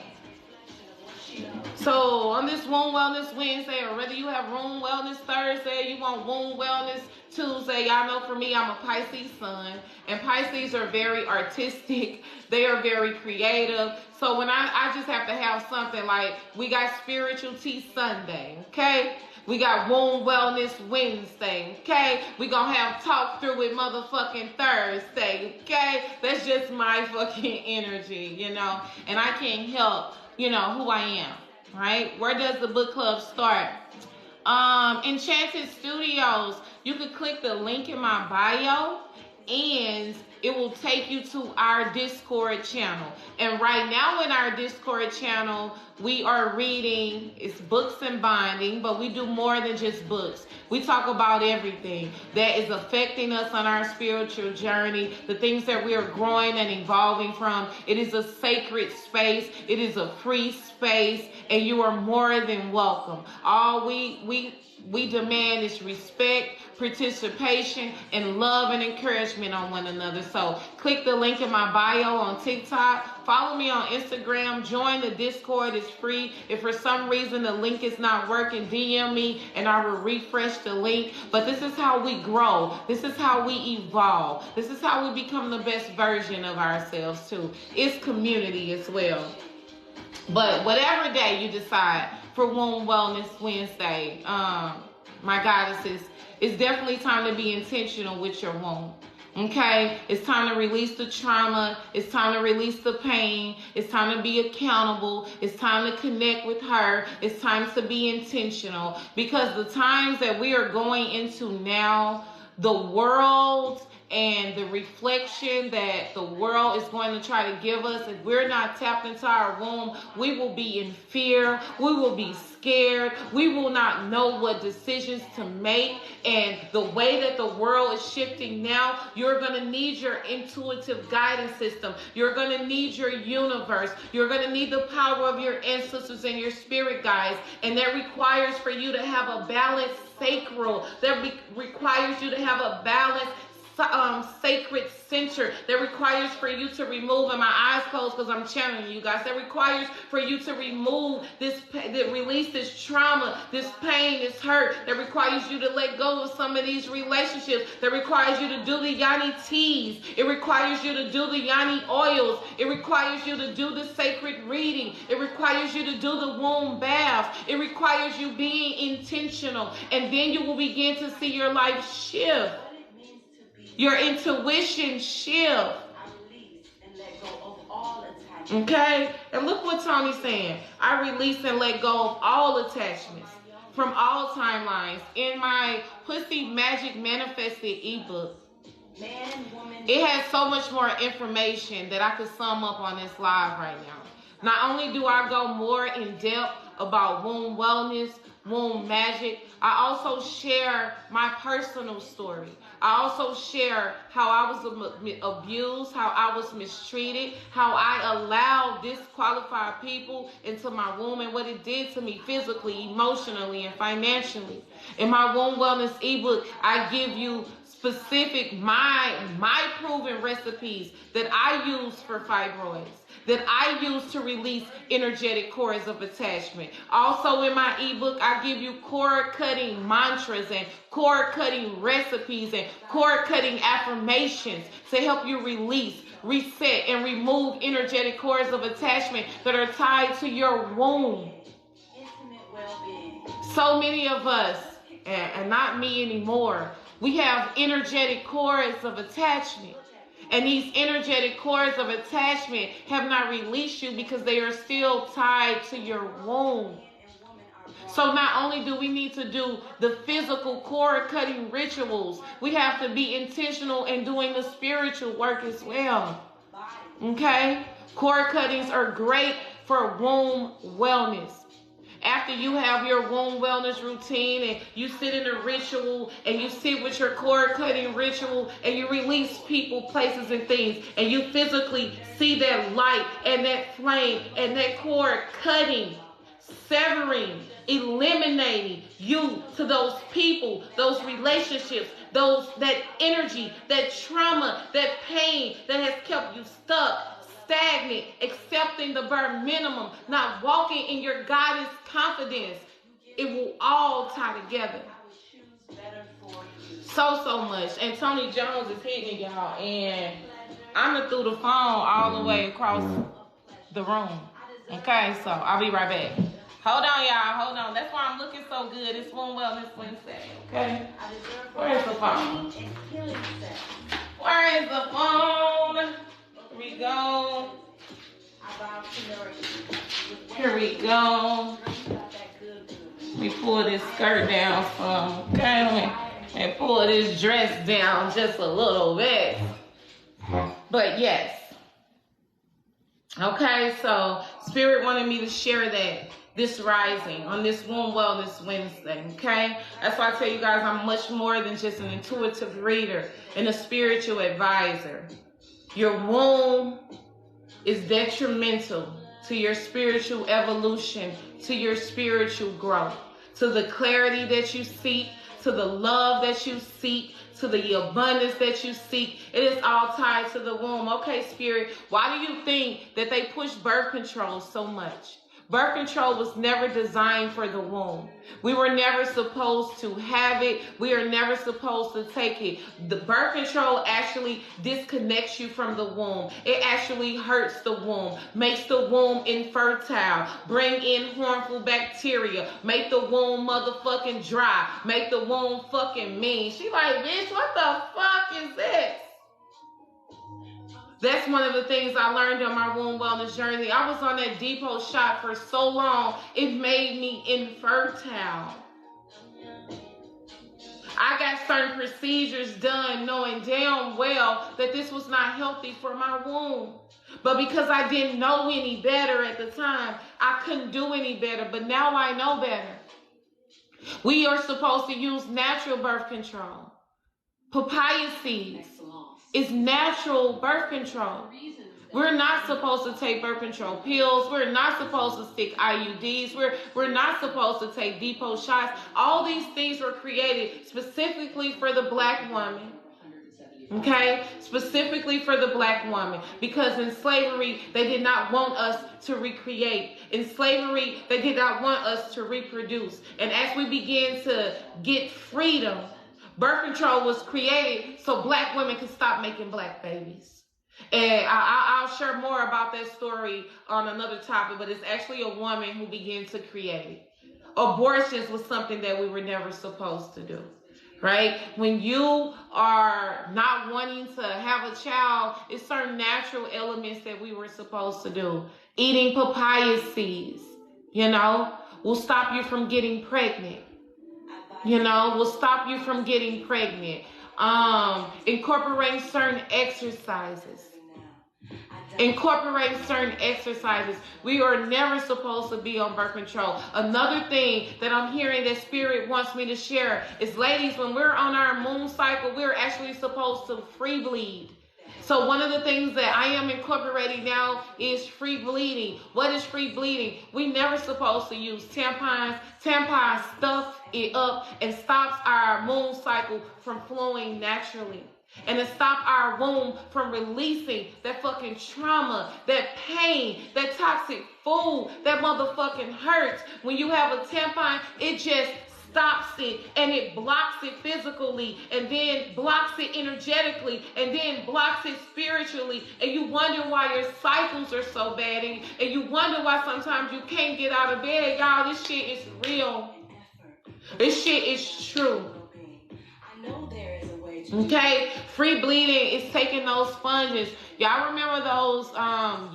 So on this Womb Wellness Wednesday, or whether you have Womb Wellness Thursday, you want Womb Wellness Tuesday, y'all know for me, I'm a Pisces sun, and Pisces are very artistic. They are very creative. So when I just have to have something like, we got Spiritual Tea Sunday, okay? We got Womb Wellness Wednesday, okay? We gonna have Talk Through It motherfucking Thursday, okay? That's just my fucking energy, you know? And I can't help, you know, who I am, right? Where does the book club start? Enchanted Studios. You could click the link in my bio and it will take you to our Discord channel. And right now in our Discord channel, we are reading, it's books and binding, but we do more than just books. We talk about everything that is affecting us on our spiritual journey, the things that we are growing and evolving from. It is a sacred space. It is a free space, and you are more than welcome. All we demand is respect, participation, and love and encouragement on one another. So click the link in my bio on TikTok. Follow me on Instagram. Join the Discord. It's free. If for some reason the link is not working, DM me and I will refresh the link. But this is how we grow. This is how we evolve. This is how we become the best version of ourselves too. It's community as well. But whatever day you decide for Womb Wellness Wednesday, my goddesses, it's definitely time to be intentional with your womb. Okay? It's time to release the trauma. It's time to release the pain. It's time to be accountable. It's time to connect with her. It's time to be intentional. Because the times that we are going into now, the world and the reflection that the world is going to try to give us, if we're not tapped into our womb, we will be in fear. We will be scared. We will not know what decisions to make. And the way that the world is shifting now, you're going to need your intuitive guidance system. You're going to need your universe. You're going to need the power of your ancestors and your spirit guides. And that requires for you to have a balanced sacral. That requires you to have a balanced sacred center. That requires for you to remove, and my eyes closed because I'm channeling you guys, that requires for you to remove this, that release this trauma, this pain, this hurt, that requires you to let go of some of these relationships, that requires you to do the yoni teas, it requires you to do the yoni oils, it requires you to do the sacred reading, it requires you to do the womb bath, it requires you being intentional, and then you will begin to see your life shift. Your intuition shift. Okay? And look what Tony's saying. I release and let go of all attachments from all timelines in my Pussy Magic Manifested ebook. It has so much more information that I could sum up on this live right now. Not only do I go more in depth about womb wellness, womb magic, I also share my personal story. I also share how I was abused, how I was mistreated, how I allowed disqualified people into my womb and what it did to me physically, emotionally, and financially. In my Womb Wellness ebook, I give you specific, my proven recipes that I use for fibroids, that I use to release energetic cords of attachment. Also in my ebook, I give you cord cutting mantras and cord cutting recipes and cord cutting affirmations to help you release, reset, and remove energetic cords of attachment that are tied to your womb. Intimate well-being. So many of us, and not me anymore, we have energetic cords of attachment. And these energetic cords of attachment have not released you because they are still tied to your womb. So not only do we need to do the physical cord cutting rituals, we have to be intentional in doing the spiritual work as well. Okay? Cord cuttings are great for womb wellness. After you have your womb wellness routine and you sit in a ritual and you sit with your cord cutting ritual and you release people, places, and things, and you physically see that light and that flame and that cord cutting, severing, eliminating you to those people, those relationships, that energy, that trauma, that pain that has kept you stuck, stagnant, accepting the bare minimum, not walking in your guidance confidence. It will all tie together. So much. And Tony Jones is hitting y'all, and I'm through the phone all the way across the room. Okay, so I'll be right back. Hold on, y'all. Hold on. That's why I'm looking so good. It's Womb Wellness Wednesday. Okay? Where's the phone? Where is the phone? Here we go. Here we go. Let me pull this skirt down some. Okay? And pull this dress down just a little bit. But yes. Okay, so Spirit wanted me to share that this rising on this Womb Wellness Wednesday, okay? That's why I tell you guys I'm much more than just an intuitive reader and a spiritual advisor. Your womb is detrimental to your spiritual evolution, to your spiritual growth, to the clarity that you seek, to the love that you seek, to the abundance that you seek. It is all tied to the womb. Okay, Spirit, why do you think that they push birth control so much? Birth control was never designed for the womb. We were never supposed to have it. We are never supposed to take it. The birth control actually disconnects you from the womb. It actually hurts the womb, makes the womb infertile, bring in harmful bacteria, make the womb motherfucking dry, make the womb fucking mean. She like, bitch, what the fuck is this? That's one of the things I learned on my womb wellness journey. I was on that depot shot for so long, it made me infertile. I got certain procedures done knowing damn well that this was not healthy for my womb. But because I didn't know any better at the time, I couldn't do any better. But now I know better. We are supposed to use natural birth control. Papaya seeds is natural birth control. We're not supposed to take birth control pills. We're not supposed to stick IUDs. We're not supposed to take depot shots. All these things were created specifically for the black woman. Okay? Specifically for the black woman. Because in slavery, they did not want us to recreate. In slavery, they did not want us to reproduce. And as we began to get freedom, birth control was created so black women could stop making black babies. And I'll share more about that story on another topic, but it's actually a woman who began to create it. Abortions was something that we were never supposed to do, right? When you are not wanting to have a child, it's certain natural elements that we were supposed to do. Eating papaya seeds, will stop you from getting pregnant. Will stop you from getting pregnant. Incorporate certain exercises. We are never supposed to be on birth control. Another thing that I'm hearing that Spirit wants me to share is, ladies, when we're on our moon cycle, we're actually supposed to free bleed. So one of the things that I am incorporating now is free bleeding. What is free bleeding? We never supposed to use tampons. Tampons stuff it up and stops our moon cycle from flowing naturally. And to stop our womb from releasing that fucking trauma, that pain, that toxic food, that motherfucking hurts. When you have a tampon, it just stops it and it blocks it physically and then blocks it energetically and then blocks it spiritually, and you wonder why your cycles are so bad and you wonder why sometimes you can't get out of bed. Y'all, this shit is real. This shit is true. Okay, free bleeding is taking those sponges. Y'all remember those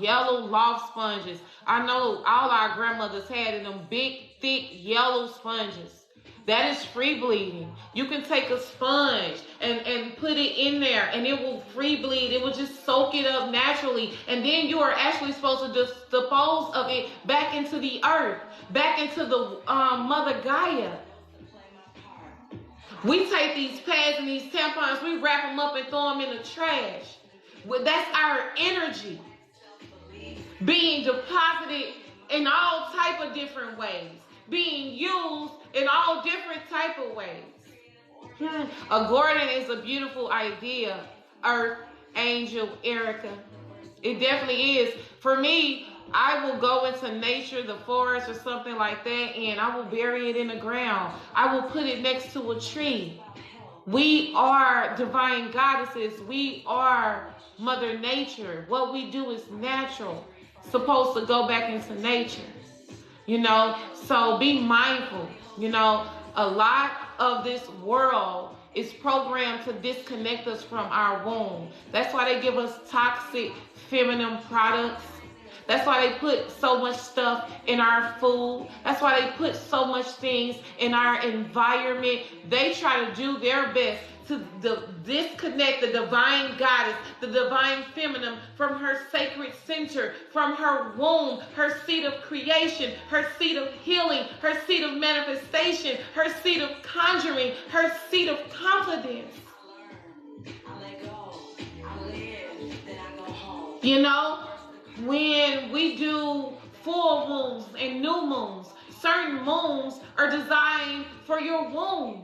yellow loft sponges? I know all our grandmothers had in them big, thick yellow sponges. That is free bleeding. You can take a sponge and put it in there and it will free bleed. It will just soak it up naturally. And then you are actually supposed to dispose of it back into the earth, back into the Mother Gaia. We take these pads and these tampons, we wrap them up and throw them in the trash. Well, that's our energy being deposited in all type of different ways, being used in all different type of ways. A garden is a beautiful idea, Earth, Angel, Erica. It definitely is. For me, I will go into nature, the forest or something like that, and I will bury it in the ground. I will put it next to a tree. We are divine goddesses. We are Mother Nature. What we do is natural. Supposed to go back into nature. You know, so be mindful. You know, a lot of this world is programmed to disconnect us from our womb. That's why they give us toxic feminine products. That's why they put so much stuff in our food. That's why they put so much things in our environment. They try to do their best to disconnect the divine goddess, the divine feminine, from her sacred center, from her womb, her seat of creation, her seat of healing, her seat of manifestation, her seat of conjuring, her seat of confidence. You know, when we do full moons and new moons, certain moons are designed for your womb.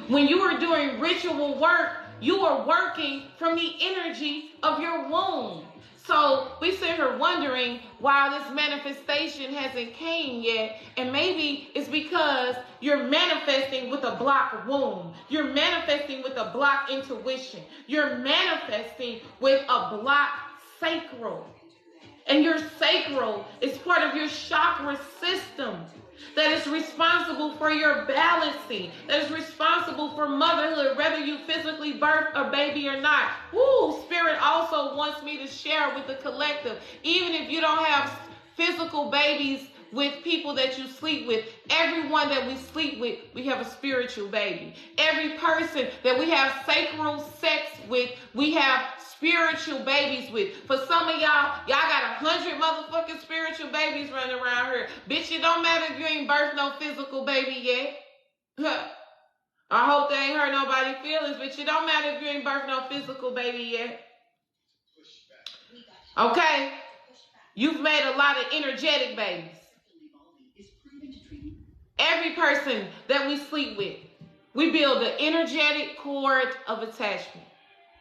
When you are doing ritual work, you are working from the energy of your womb. So we sit here wondering why this manifestation hasn't came yet. And maybe it's because you're manifesting with a blocked womb. You're manifesting with a blocked intuition. You're manifesting with a blocked sacral. And your sacral is part of your chakra system that is responsible for your balancing, that is responsible for motherhood, whether you physically birth a baby or not. Woo, Spirit also wants me to share with the collective. Even if you don't have physical babies with people that you sleep with, everyone that we sleep with, we have a spiritual baby. Every person that we have sacral sex with, we have spiritual babies with. For some of y'all got 100 motherfucking spiritual babies running around here. Bitch, it don't matter if you ain't birthed no physical baby yet. I hope they ain't hurt nobody's feelings, but it don't matter if you ain't birthed no physical baby yet. Okay? You've made a lot of energetic babies. Every person that we sleep with, we build an energetic cord of attachment.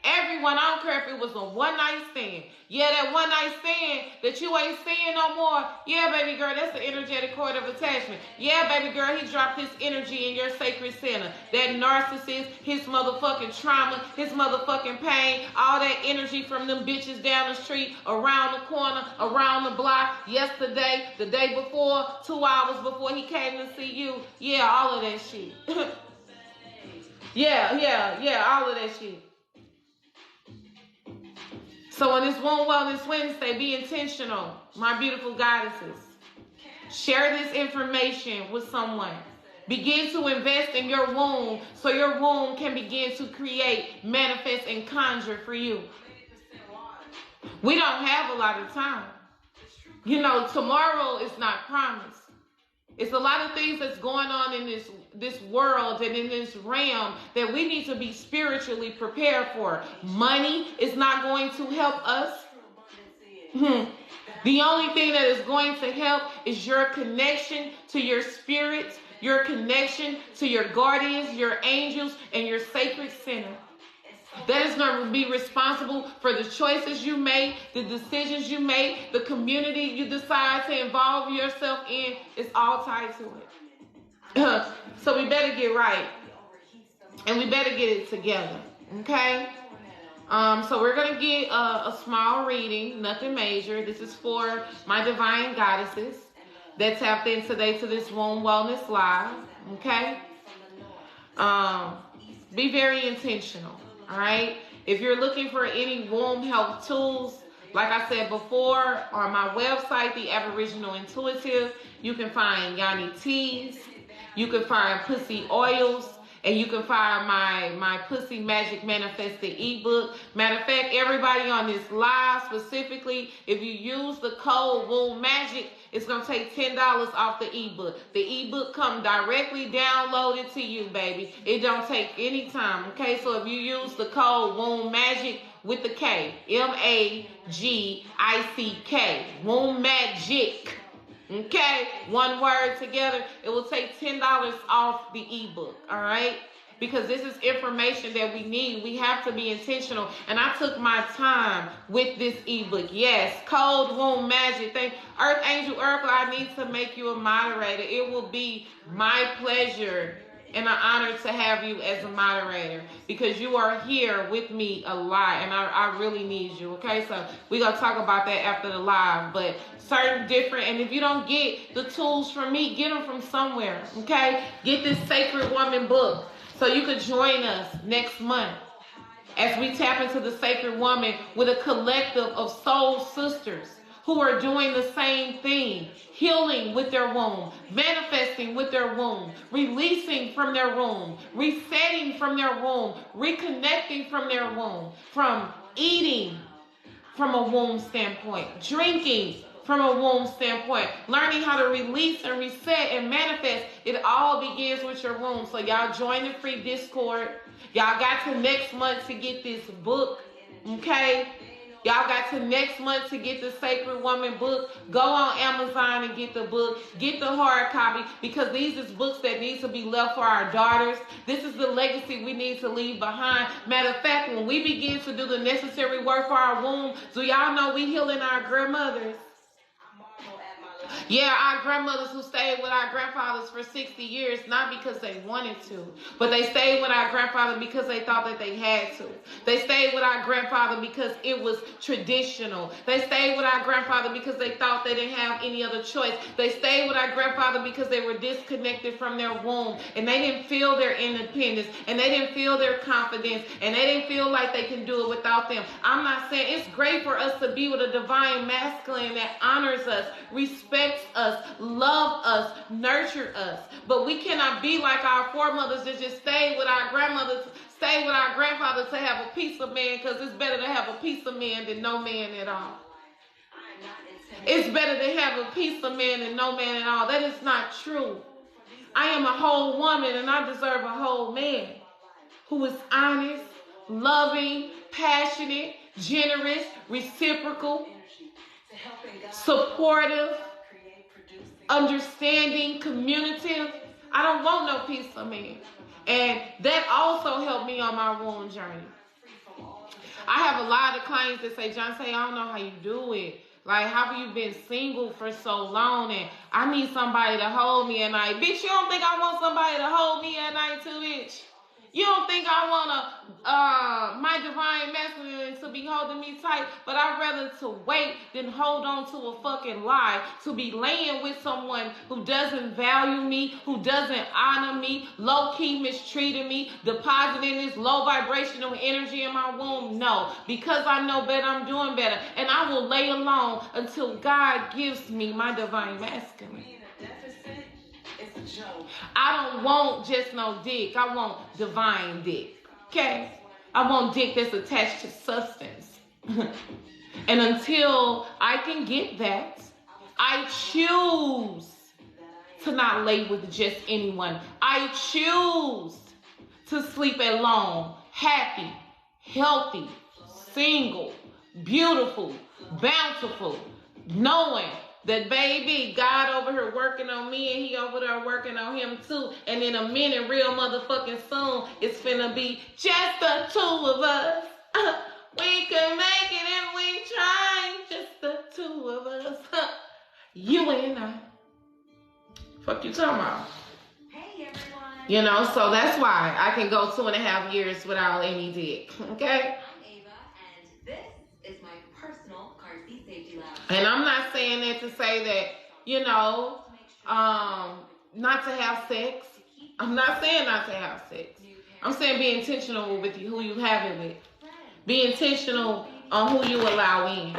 Everyone, I don't care if it was a one-night stand. Yeah, that one-night stand that you ain't seeing no more. Yeah, baby girl, that's the energetic cord of attachment. Yeah, baby girl, he dropped his energy in your sacred center. That narcissist, his motherfucking trauma, his motherfucking pain, all that energy from them bitches down the street, around the corner, around the block, yesterday, the day before, 2 hours before he came to see you. Yeah, all of that shit. Yeah, all of that shit. So on this Womb Wellness Wednesday, be intentional, my beautiful goddesses. Share this information with someone. Begin to invest in your womb so your womb can begin to create, manifest, and conjure for you. We don't have a lot of time. You know, tomorrow is not promised. It's a lot of things that's going on in this world and in this realm that we need to be spiritually prepared for. Money is not going to help us. The only thing that is going to help is your connection to your spirits, your connection to your guardians, your angels, and your sacred center. That is going to be responsible for the choices you make, the decisions you make, the community you decide to involve yourself in. It's all tied to it. So we better get right. And we better get it together. Okay? So we're going to get a small reading, nothing major. This is for my divine goddesses that tapped in today to this Womb Wellness Live. Okay? Be very intentional, all right? If you're looking for any womb health tools, like I said before, on my website, The Aboriginal Intuitive, you can find Yanni teas, you can find pussy oils, and you can find my Pussy Magic Manifested ebook. Matter of fact, everybody on this live specifically, if you use the code Womb Magic, it's going to take $10 off the ebook. The ebook come directly downloaded to you, baby. It don't take any time, okay? So if you use the code Womb Magic with the K, MAGICK, Womb Magic, okay, one word together, it will take $10 off the ebook, all right? Because this is information that we need. We have to be intentional. And I took my time with this ebook. Yes, code Womb Magic. Thank Earth Angel Urkel, I need to make you a moderator. It will be my pleasure and an honor to have you as a moderator, because you are here with me a lot, and I really need you, okay? So we're going to talk about that after the live, but certain different, and if you don't get the tools from me, get them from somewhere, okay? Get this Sacred Woman book so you could join us next month as we tap into the Sacred Woman with a collective of soul sisters who are doing the same thing, healing with their womb, manifesting with their womb, releasing from their womb, resetting from their womb, reconnecting from their womb, from eating from a womb standpoint, drinking from a womb standpoint, learning how to release and reset and manifest. It all begins with your womb. So y'all join the free Discord. Y'all got to next month to get this book, okay? Y'all got to next month to get the Sacred Woman book. Go on Amazon and get the book. Get the hard copy, because these is books that need to be left for our daughters. This is the legacy we need to leave behind. Matter of fact, when we begin to do the necessary work for our womb, do y'all know we healing our grandmothers? Yeah, our grandmothers who stayed with our grandfathers for 60 years, not because they wanted to, but they stayed with our grandfather because they thought that they had to. They stayed with our grandfather because it was traditional. They stayed with our grandfather because they thought they didn't have any other choice. They stayed with our grandfather because they were disconnected from their womb, and they didn't feel their independence, and they didn't feel their confidence, and they didn't feel like they can do it without them. I'm not saying it's great for us to be with a divine masculine that honors us, respects us, love us, nurture us. But we cannot be like our foremothers that just stay with our grandmothers, stay with our grandfathers to have a piece of man, because it's better to have a piece of man than no man at all. It's better to have a piece of man than no man at all. That is not true. I am a whole woman, and I deserve a whole man who is honest, loving, passionate, generous, reciprocal, supportive, understanding, communicative. I don't want no piece of man. And that also helped me on my womb journey. I have a lot of clients that say, John, I don't know how you do it. Like, how have you been single for so long? And I need somebody to hold me at night. Bitch, you don't think I want somebody to hold me at night too, bitch? You don't think I want my divine masculine to be holding me tight, but I'd rather to wait than hold on to a fucking lie, to be laying with someone who doesn't value me, who doesn't honor me, low-key mistreating me, depositing this low vibrational energy in my womb. No, because I know better, I'm doing better, and I will lay alone until God gives me my divine masculine. I don't want just no dick. I want divine dick. Okay? I want dick that's attached to substance. And until I can get that, I choose to not lay with just anyone. I choose to sleep alone, happy, healthy, single, beautiful, bountiful, knowing that, baby, God over here working on me, and he over there working on him too. And in a minute, real motherfucking soon, it's finna be just the two of us. We can make it if we try. Just the two of us. You and I. Fuck you talking about? Hey, everyone. You know, so that's why I can go 2.5 years without any dick. Okay?
I'm Ava, and this is my personal car seat safety lab.
And I'm not saying that to say that, you know, not to have sex. I'm not saying not to have sex. I'm saying be intentional with who you have it with. Be intentional on who you allow in.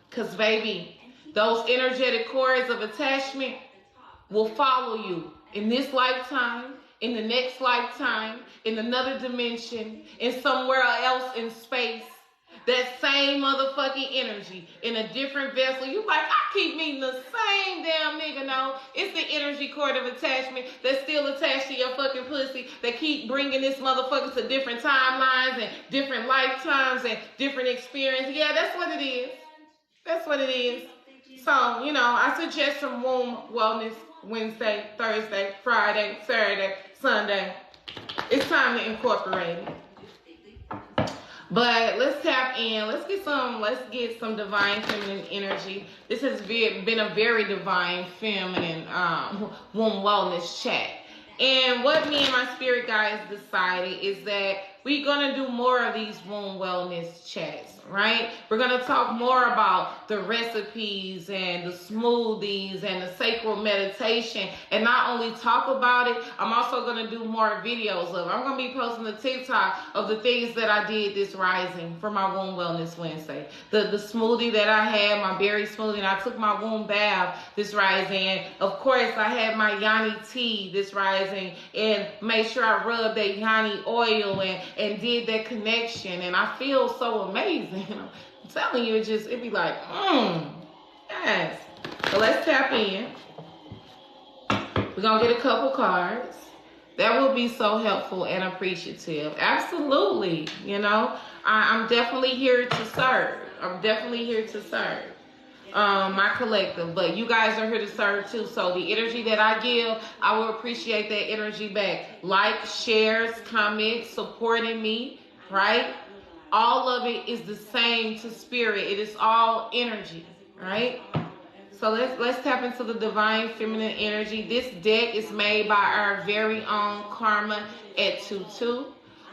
Because, baby, those energetic cords of attachment will follow you in this lifetime, in the next lifetime, in another dimension, in somewhere else in space. That same motherfucking energy in a different vessel. You like, I keep meeting the same damn nigga. No, it's the energy cord of attachment that's still attached to your fucking pussy. That keep bringing this motherfucker to different timelines and different lifetimes and different experiences. Yeah, that's what it is. That's what it is. So, you know, I suggest some womb wellness Wednesday, Thursday, Friday, Saturday, Sunday. It's time to incorporate it. But let's tap in. Let's get some divine feminine energy. This has been a very divine feminine womb wellness chat. And what me and my spirit guides decided is that we're going to do more of these womb wellness chats, right? We're going to talk more about the recipes and the smoothies and the sacral meditation. And not only talk about it, I'm also going to do more videos of it. I'm going to be posting a TikTok of the things that I did this rising for my womb wellness Wednesday. The smoothie that I had, my berry smoothie, and I took my womb bath this rising. And of course, I had my yoni tea this rising and made sure I rubbed that yoni oil and did that connection, and I feel so amazing. I'm telling you, it'd be like, yes. So let's tap in. We're gonna get a couple cards. That will be so helpful and appreciative. Absolutely, you know, I'm definitely here to serve. I'm definitely here to serve. My collective, but you guys are here to serve too. So the energy that I give, I will appreciate that energy back. Like, shares, comments, supporting me, right? All of it is the same to spirit. It is all energy, right? So let's tap into the divine feminine energy. This deck is made by our very own Karma at 22.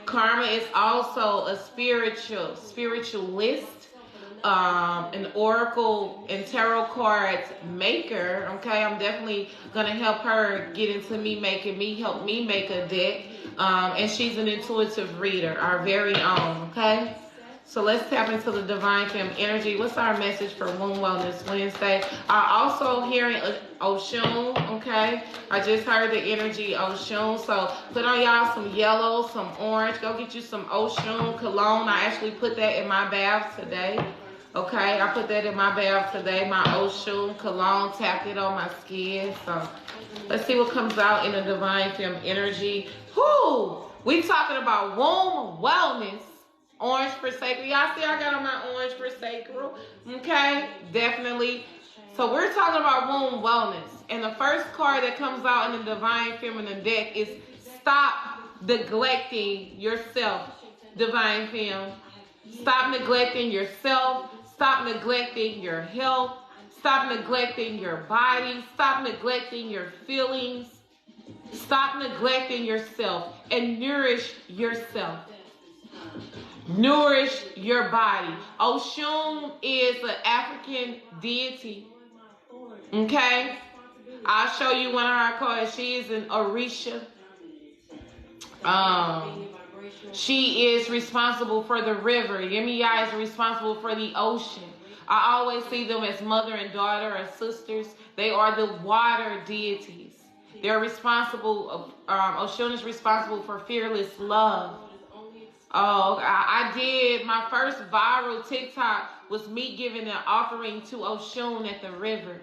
Karma is also a spiritualist. An oracle and tarot cards maker. Okay, I'm definitely gonna help her get into help me make a deck. And she's an intuitive reader, our very own. Okay, so let's tap into the divine femme energy. What's our message for Womb Wellness Wednesday? Also hearing Oshun. Okay, I just heard the energy Oshun. So put on y'all some yellow, some orange. Go get you some Oshun cologne. I actually put that in my bath today. Okay, I put that in my bath today, my Oshun cologne, tapped it on my skin. So let's see what comes out in the divine femme energy. We talking about womb wellness. Orange for sacral. Y'all see I got on my orange for sacral. Okay, definitely. So we're talking about womb wellness. And the first card that comes out in the divine feminine deck is stop neglecting yourself, divine femme. Stop neglecting yourself. Stop neglecting your health. Stop neglecting your body. Stop neglecting your feelings. Stop neglecting yourself and nourish yourself. Nourish your body. Oshun is an African deity. Okay? I'll show you one of her cards. She is an Orisha. She is responsible for the river. Yemiya is responsible for the ocean. I always see them as mother and daughter or sisters. They are the water deities. They're responsible, Oshun is responsible for fearless love. I did, my first viral TikTok was me giving an offering to Oshun at the river.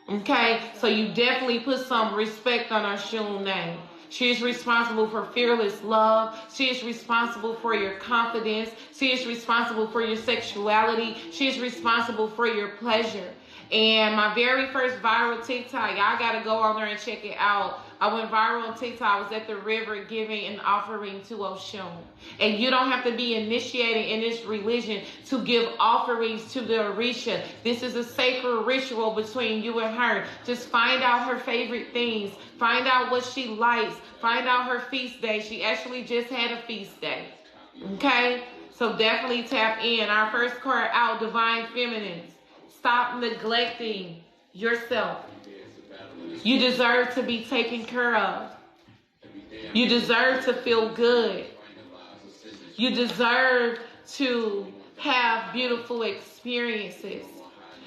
Okay, so you definitely put some respect on Oshun's name. She is responsible for fearless love. She is responsible for your confidence. She is responsible for your sexuality. She is responsible for your pleasure. And my very first viral TikTok, y'all got to go on there and check it out. I went viral on TikTok. I was at the river giving an offering to Oshun. And you don't have to be initiated in this religion to give offerings to the Orisha. This is a sacred ritual between you and her. Just find out her favorite things. Find out what she likes. Find out her feast day. She actually just had a feast day. Okay? So definitely tap in. Our first card out, Divine Feminines. Stop neglecting yourself. You deserve to be taken care of. You deserve to feel good. You deserve to have beautiful experiences.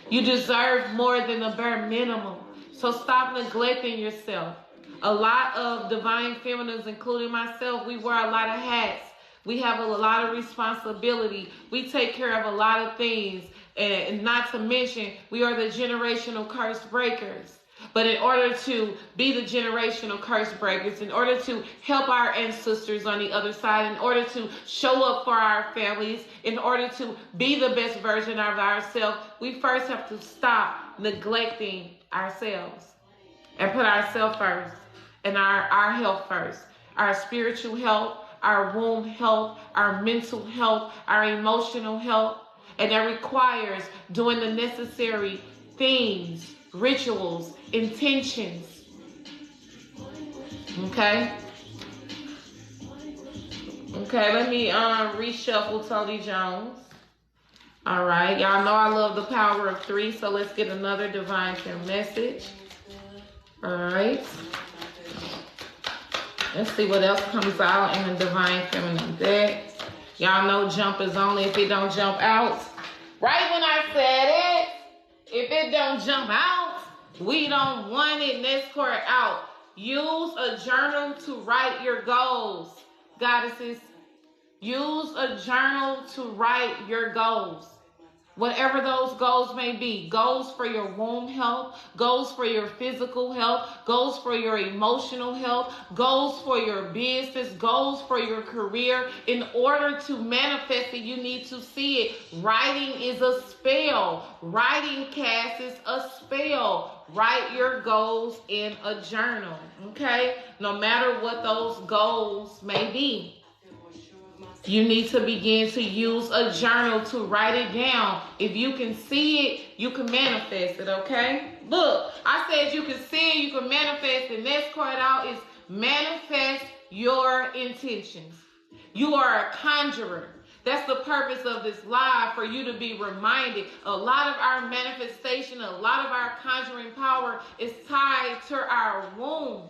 You deserve more than the bare minimum. So stop neglecting yourself. A lot of divine feminines, including myself, we wear a lot of hats. We have a lot of responsibility. We take care of a lot of things. And not to mention, we are the generational curse breakers. But in order to be the generational curse breakers, in order to help our ancestors on the other side, in order to show up for our families, in order to be the best version of ourselves, we first have to stop neglecting ourselves and put ourselves first and our health first, our spiritual health, our womb health, our mental health, our emotional health. And that requires doing the necessary things, rituals, intentions. Okay? Okay, let me reshuffle Tony Jones. All right, y'all know I love the power of 3, so let's get another divine care message. All right. Let's see what else comes out in the divine feminine deck. Y'all know jump is only if it don't jump out. Right when I said it, if it don't jump out, we don't want it. Next card out. Use a journal to write your goals. Goddesses, use a journal to write your goals. Whatever those goals may be, goals for your womb health, goals for your physical health, goals for your emotional health, goals for your business, goals for your career. In order to manifest it, you need to see it. Writing is a spell. Writing casts a spell. Write your goals in a journal, okay? No matter what those goals may be. You need to begin to use a journal to write it down. If you can see it, you can manifest it, okay? Look, I said you can see it, you can manifest. The next card out is manifest your intentions. You are a conjurer. That's the purpose of this live, for you to be reminded. A lot of our manifestation, a lot of our conjuring power is tied to our womb.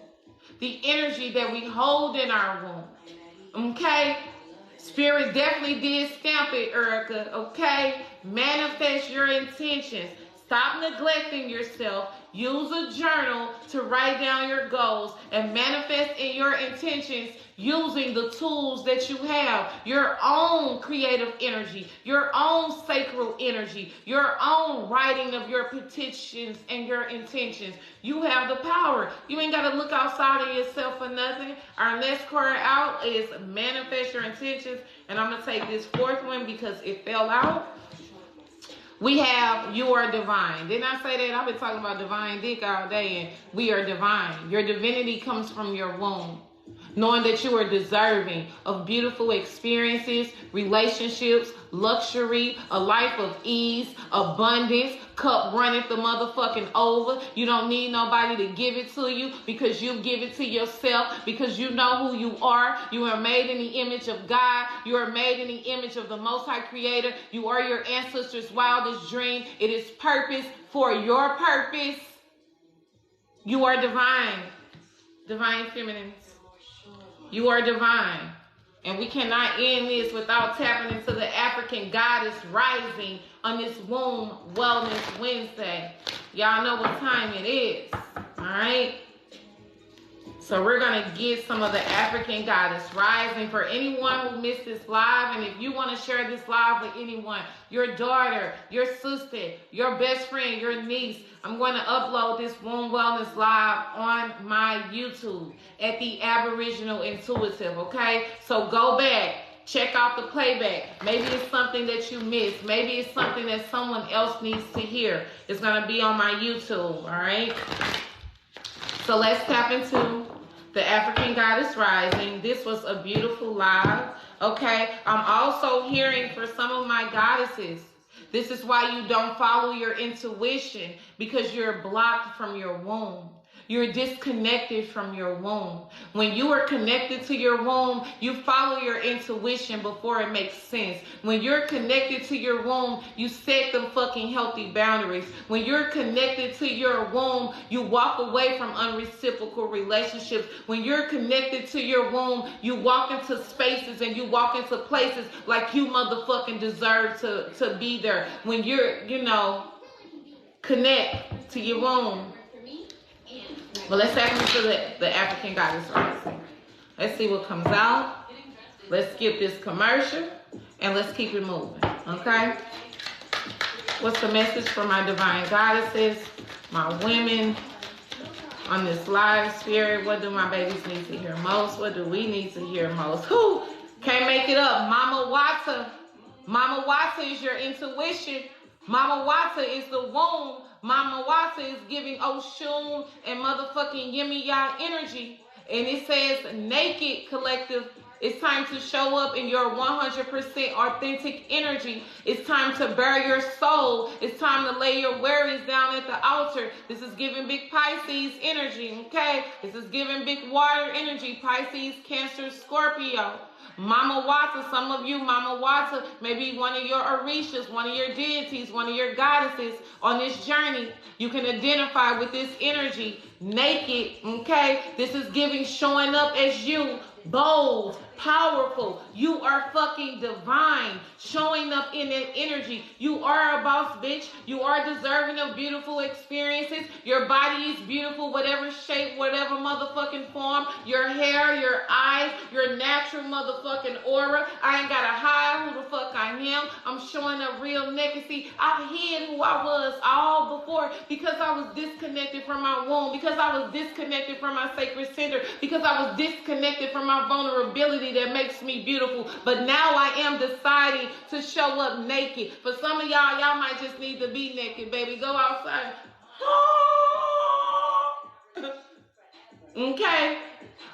The energy that we hold in our womb, okay? Spirit definitely did stamp it, Erica, okay? Manifest your intentions. Stop neglecting yourself. Use a journal to write down your goals and manifest in your intentions using the tools that you have. Your own creative energy, your own sacral energy, your own writing of your petitions and your intentions. You have the power. You ain't got to look outside of yourself for nothing. Our next card out is manifest your intentions. And I'm going to take this fourth one because it fell out. We have you are divine. Didn't I say that? I've been talking about divine dick all day, and we are divine. Your divinity comes from your womb. Knowing that you are deserving of beautiful experiences, relationships, luxury, a life of ease, abundance, cup runneth the motherfucking over. You don't need nobody to give it to you because you give it to yourself, because you know who you are. You are made in the image of God. You are made in the image of the Most High Creator. You are your ancestors' wildest dream. It is purpose for your purpose. You are divine. Divine feminines. You are divine. And we cannot end this without tapping into the African goddess rising on this Womb Wellness Wednesday. Y'all know what time it is. All right. So we're going to get some of the African goddess rising for anyone who missed this live. And if you want to share this live with anyone, your daughter, your sister, your best friend, your niece, I'm going to upload this Womb Wellness Live on my YouTube at the Aboriginal Intuitive, okay? So go back, check out the playback. Maybe it's something that you missed. Maybe it's something that someone else needs to hear. It's going to be on my YouTube, all right? So let's tap into the African Goddess Rising. This was a beautiful live, okay? I'm also hearing for some of my goddesses, this is why you don't follow your intuition, because you're blocked from your womb. You're disconnected from your womb. When you are connected to your womb, you follow your intuition before it makes sense. When you're connected to your womb, you set them fucking healthy boundaries. When you're connected to your womb, you walk away from unreciprocal relationships. When you're connected to your womb, you walk into spaces and you walk into places like you motherfucking deserve to be there. When you're, connect to your womb. Well, let's tap into the African goddess rising. Let's see what comes out. Let's skip this commercial and let's keep it moving. Okay? What's the message for my divine goddesses, my women on this live spirit? What do my babies need to hear most? What do we need to hear most? Who can't make it up? Mama Wata. Mama Wata is your intuition. Mama Wata is the womb. Mama Wata is giving Oshun and motherfucking Yemiya energy. And it says, naked collective, it's time to show up in your 100% authentic energy. It's time to bare your soul. It's time to lay your worries down at the altar. This is giving big Pisces energy, okay? This is giving big water energy. Pisces, Cancer, Scorpio. Mama Wata, some of you, Mama Wata, maybe one of your Orishas, one of your deities, one of your goddesses on this journey. You can identify with this energy, naked, okay? This is giving, showing up as you, bold, powerful. You are fucking divine, showing up in that energy. You are a boss, bitch. You are deserving of beautiful experiences. Your body is beautiful, whatever shape, whatever motherfucking form. Your hair, your eyes, your natural motherfucking aura. I ain't gotta hide who the fuck I am. I'm showing up real naked. See, I've hid who I was all before because I was disconnected from my womb, because I was disconnected from my sacred center, because I was disconnected from my vulnerability that makes me beautiful. But now I am deciding to show up naked. For some of y'all, y'all might just need to be naked, baby. Go outside. Okay?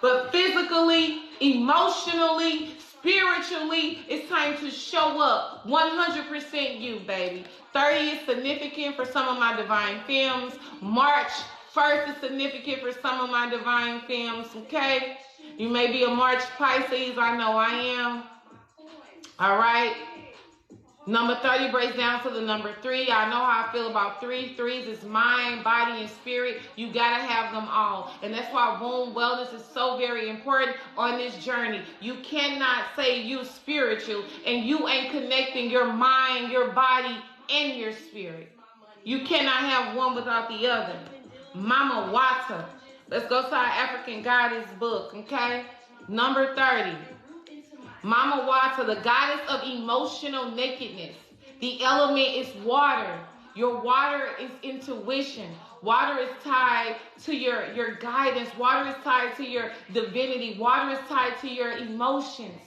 But physically, emotionally, spiritually, it's time to show up 100% you, baby. 30 is significant for some of my divine femmes. March 1st is significant for some of my divine femmes, okay? You may be a March Pisces. I know I am. All right. Number 30 breaks down to the number 3. I know how I feel about 3. 3s is mind, body, and spirit. You got to have them all. And that's why womb wellness is so very important on this journey. You cannot say you spiritual and you ain't connecting your mind, your body, and your spirit. You cannot have one without the other. Mama Wata. Let's go to our African goddess book, okay? Number 30. Mama Wata, the goddess of emotional nakedness. The element is water. Your water is intuition. Water is tied to your guidance. Water is tied to your divinity. Water is tied to your emotions.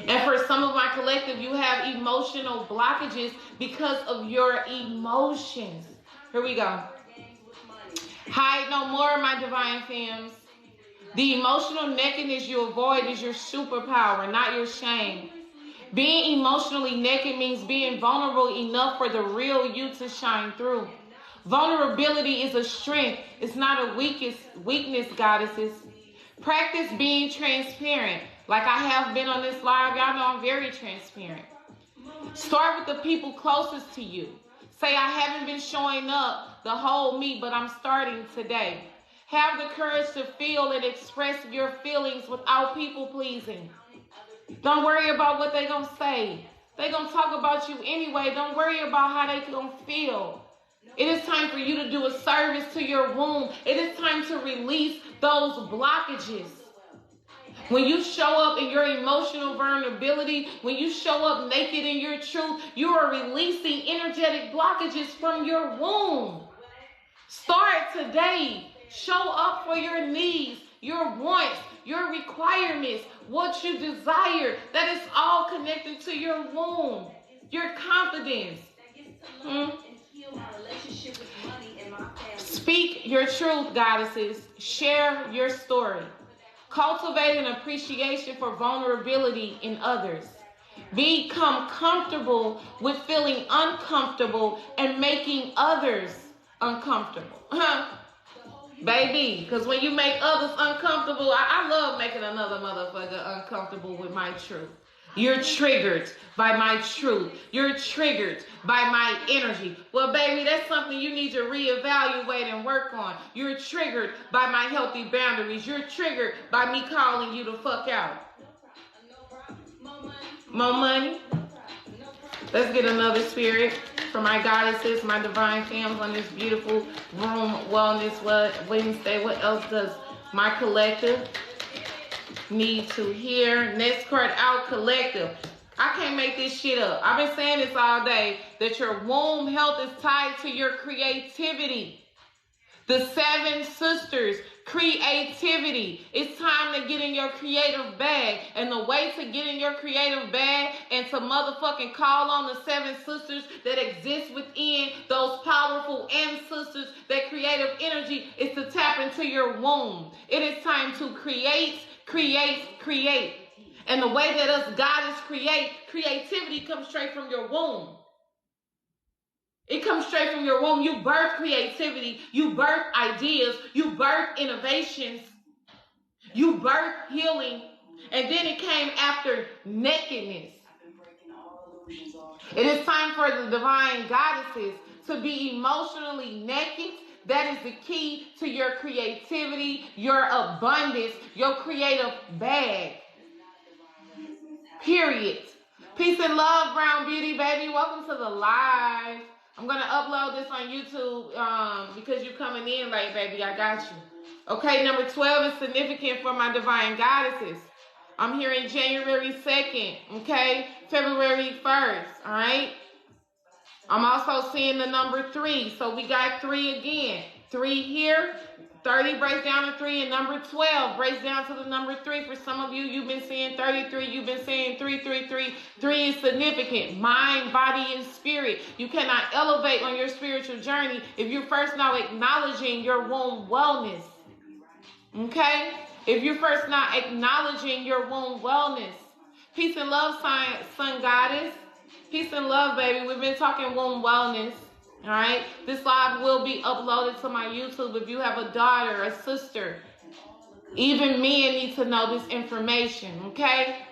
And for some of my collective, you have emotional blockages because of your emotions. Here we go. Hide no more, my divine femmes. The emotional nakedness you avoid is your superpower, not your shame. Being emotionally naked means being vulnerable enough for the real you to shine through. Vulnerability is a strength. It's not a weakness, goddesses. Practice being transparent. Like I have been on this live, y'all know I'm very transparent. Start with the people closest to you. Say, I haven't been showing up the whole me, but I'm starting today. Have the courage to feel and express your feelings without people pleasing. Don't worry about what they're going to say. They're going to talk about you anyway. Don't worry about how they're going to feel. It is time for you to do a service to your womb. It is time to release those blockages. When you show up in your emotional vulnerability, when you show up naked in your truth, you are releasing energetic blockages from your womb. Start today. Show up for your needs, your wants, your requirements, what you desire. That is all connected to your womb, your confidence. Speak your truth, goddesses. Share your story. Cultivate an appreciation for vulnerability in others. Become comfortable with feeling uncomfortable and making others uncomfortable. Baby, because when you make others uncomfortable, I love making another motherfucker uncomfortable with my truth. You're triggered by my truth. You're triggered by my energy. Well, baby, that's something you need to reevaluate and work on. You're triggered by my healthy boundaries. You're triggered by me calling you the fuck out. More money? Let's get another spirit for my goddesses, my divine fams on this beautiful room wellness Wednesday. What else does my collective need to hear? Next card out, collective. I can't make this shit up. I've been saying this all day, that your womb health is tied to your creativity. The 7 sisters, creativity. It's time to get in your creative bag. And the way to get in your creative bag and to motherfucking call on the 7 sisters that exist within those powerful ancestors, that creative energy, is to tap into your womb. It is time to create. And the way that us goddess creativity comes straight from your womb. It comes straight from your womb. You birth creativity. You birth ideas. You birth innovations. You birth healing. And then it came after nakedness. It is time for the divine goddesses to be emotionally naked. That is the key to your creativity, your abundance, your creative bag. Period. Peace and love, Brown Beauty, baby. Welcome to the live. I'm going to upload this on YouTube because you're coming in late, baby. I got you. Okay, number 12 is significant for my divine goddesses. I'm here in January 2nd, okay? February 1st, all right? I'm also seeing the number 3. So we got 3 again. 3 here. 30 breaks down to 3, and number 12 breaks down to the number 3. For some of you, you've been seeing 33. You've been saying 333. 3 is significant. Mind, body, and spirit. You cannot elevate on your spiritual journey if you're first not acknowledging your womb wellness. Okay? If you're first not acknowledging your womb wellness. Peace and love, sun goddess. Peace and love, baby. We've been talking womb wellness. All right. This live will be uploaded to my YouTube. If you have a daughter, a sister, even men need to know this information. Okay.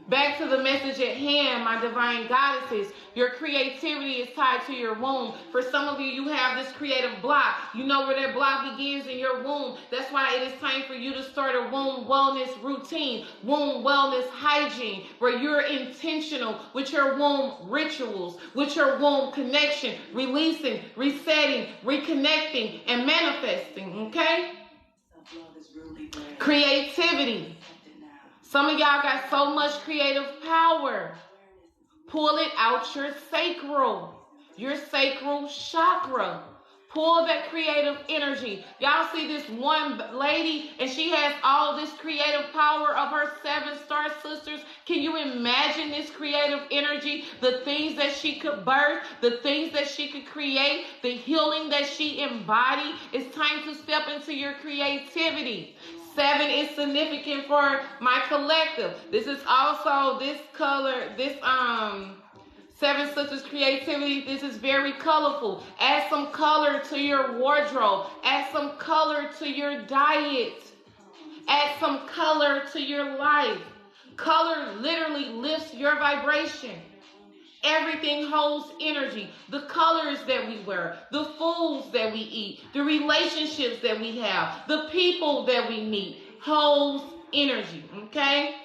Back to the message at hand, my divine goddesses. Your creativity is tied to your womb. For some of you, you have this creative block. You know where that block begins in your womb. That's why it is time for you to start a womb wellness routine, womb wellness hygiene, where you're intentional with your womb rituals, with your womb connection, releasing, resetting, reconnecting, and manifesting, okay? Creativity. Some of y'all got so much creative power. Pull it out your sacral chakra. Pull that creative energy. Y'all see this one lady, and she has all this creative power of her 7 star sisters. Can you imagine this creative energy? The things that she could birth, the things that she could create, the healing that she embodied. It's time to step into your creativity. 7 is significant for my collective. This is also this color, this 7 sisters creativity. This is very colorful. Add some color to your wardrobe. Add some color to your diet. Add some color to your life. Color literally lifts your vibration. Everything holds energy. The colors that we wear, the foods that we eat, the relationships that we have, the people that we meet holds energy, okay?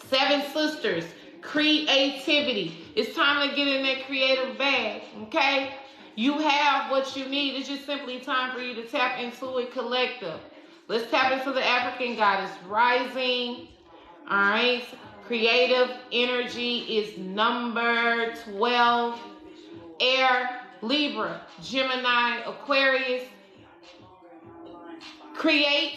7 sisters, creativity. It's time to get in that creative bag, okay? You have what you need. It's just simply time for you to tap into it, collective. Let's tap into the African goddess rising, all right? Creative energy is number 12. Air, Libra, Gemini, Aquarius. Create,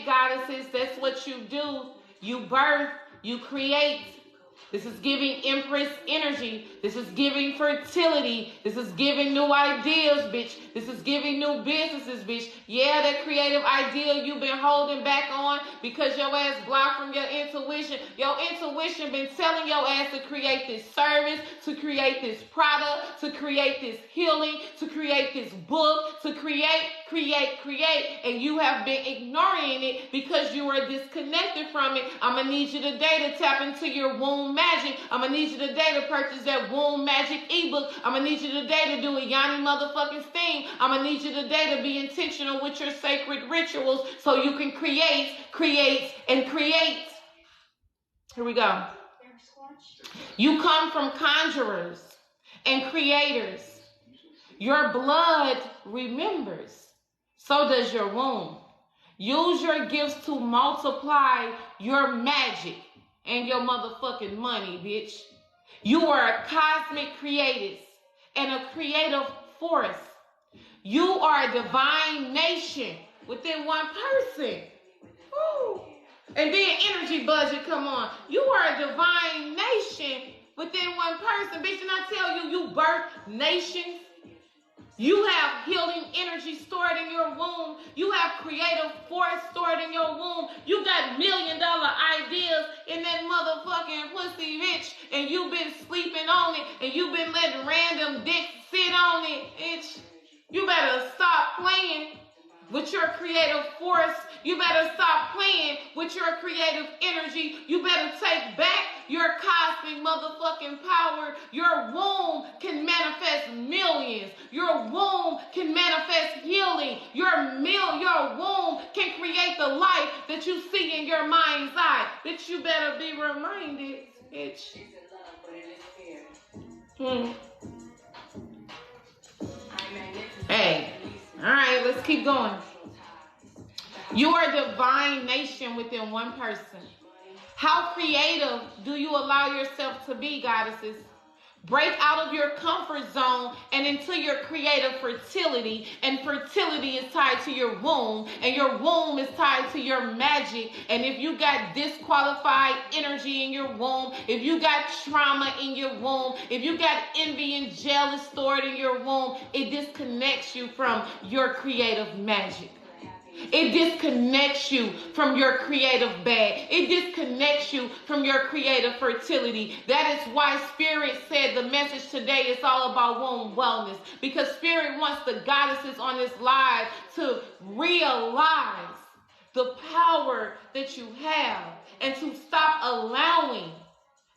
goddesses. That's what you do. You birth, you create. This is giving Empress energy. This is giving fertility. This is giving new ideas, bitch. This is giving new businesses, bitch. Yeah, that creative idea you've been holding back on because your ass blocked from your intuition. Your intuition been telling your ass to create this service, to create this product, to create this healing, to create this book, to create. and you have been ignoring it because you are disconnected from it. I'm going to need you today to tap into your womb magic. I'm going to need you today to purchase that womb magic ebook. I'm going to need you today to do a Yanni motherfucking thing. I'm going to need you today to be intentional with your sacred rituals so you can create. Here we go. You come from conjurers and creators. Your blood remembers. So does your womb. Use your gifts to multiply your magic and your motherfucking money, bitch. You are a cosmic creative and a creative force. You are a divine nation within one person. Woo. And then energy budget, come on. You are a divine nation within one person. Bitch, and I tell you, you birth nations. You have healing energy stored in your womb. You have creative force stored in your womb. You got $1 million ideas in that motherfucking pussy, bitch. And you've been sleeping on it. And you've been letting random dicks sit on it, bitch. You better stop playing with your creative force. You better stop playing with your creative energy. You better take back your cosmic motherfucking power. Your womb can manifest millions. Your womb can manifest healing. Your womb can create the life that you see in your mind's eye. Bitch, you better be reminded, bitch. Hey. All right, let's keep going. You are a divine nation within one person. How creative do you allow yourself to be, goddesses? Break out of your comfort zone and into your creative fertility. And fertility is tied to your womb. And your womb is tied to your magic. And if you got disqualified energy in your womb, if you got trauma in your womb, if you got envy and jealous stored in your womb, it disconnects you from your creative magic. It disconnects you from your creative bag. It disconnects you from your creative fertility. That is why Spirit said the message today is all about womb wellness. Because Spirit wants the goddesses on this live to realize the power that you have and to stop allowing,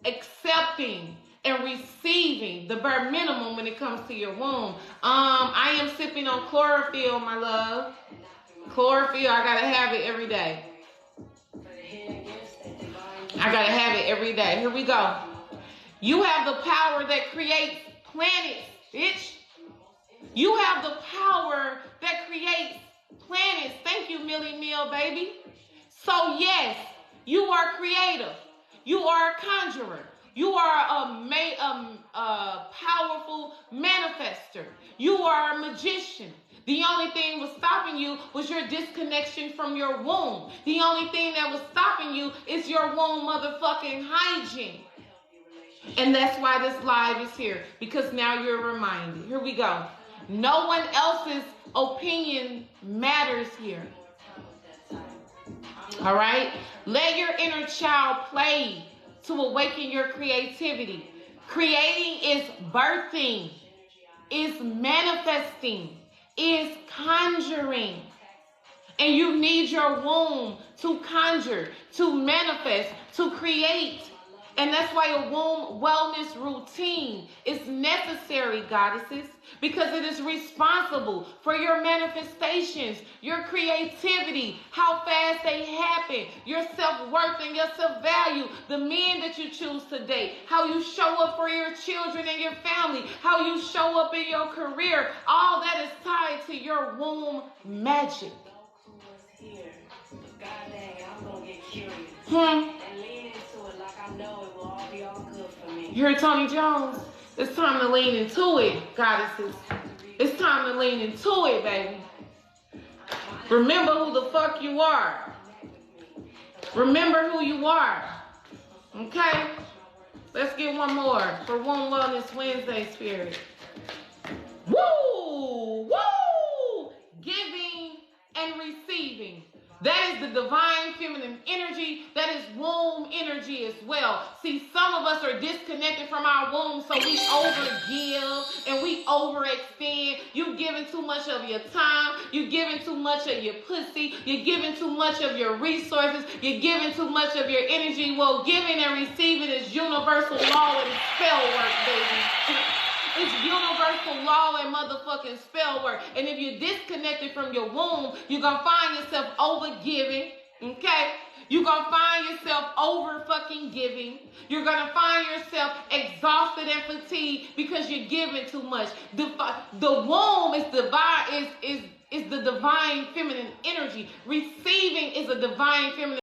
accepting, and receiving the bare minimum when it comes to your womb. I am sipping on chlorophyll, my love. Chlorophyll, I gotta have it every day. I gotta have it every day. Here we go. You have the power that creates planets, bitch. You have the power that creates planets. Thank you, Millie Mill, baby. So yes, you are creative. You are a conjurer. You are a powerful manifester. You are a magician. The only thing was stopping you was your disconnection from your womb. The only thing that was stopping you is your womb motherfucking hygiene. And that's why this live is here, because now you're reminded. Here we go. No one else's opinion matters here. All right? Let your inner child play to awaken your creativity. Creating is birthing, is manifesting, is conjuring. And you need your womb to conjure, to manifest, to create. And that's why a womb wellness routine is necessary, goddesses, because it is responsible for your manifestations, your creativity, how fast they happen, your self-worth and your self-value, the men that you choose to date, how you show up for your children and your family, how you show up in your career. All that is tied to your womb magic. You heard Tony Jones? It's time to lean into it, goddesses. It's time to lean into it, baby. Remember who the fuck you are. Remember who you are. Okay? Let's get one more for Womb Wellness Wednesday, Spirit. Woo! Woo! Giving and receiving. That is the divine feminine energy. That is womb energy as well. See, some of us are disconnected from our womb, so we overgive and we overextend. You giving too much of your time. You giving too much of your pussy. You're giving too much of your resources. You're giving too much of your energy. Well, giving and receiving is universal law and spell work, baby. It's universal law and motherfucking spell work. And if you're disconnected from your womb, you're going to find yourself over giving, okay? You're going to find yourself over fucking giving. You're going to find yourself exhausted and fatigued because you're giving too much. The womb is divine, is the divine feminine energy. Receiving is a divine feminine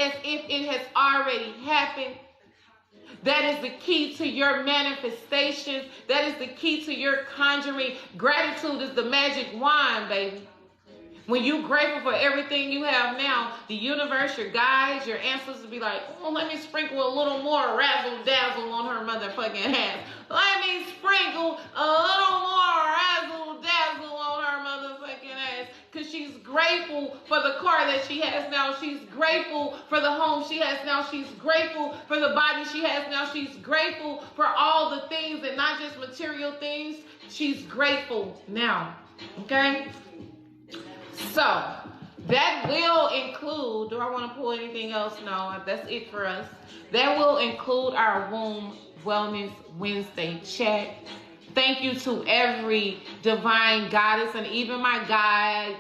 as if it has already happened. That is the key to your manifestations. That is the key to your conjuring. Gratitude is the magic wand, baby. When you're grateful for everything you have now, the universe, your guides, your ancestors be like, oh, let me sprinkle a little more razzle-dazzle on her motherfucking ass. Let me sprinkle a little more razzle-dazzle on her motherfucking ass. Because she's grateful for the car that she has now. She's grateful for the home she has now. She's grateful for the body she has now. She's grateful for all the things and not just material things. She's grateful now. Okay? So, that will include, do I want to pull anything else? No, that's it for us. That will include our Womb Wellness Wednesday chat. Thank you to every divine goddess and even my guides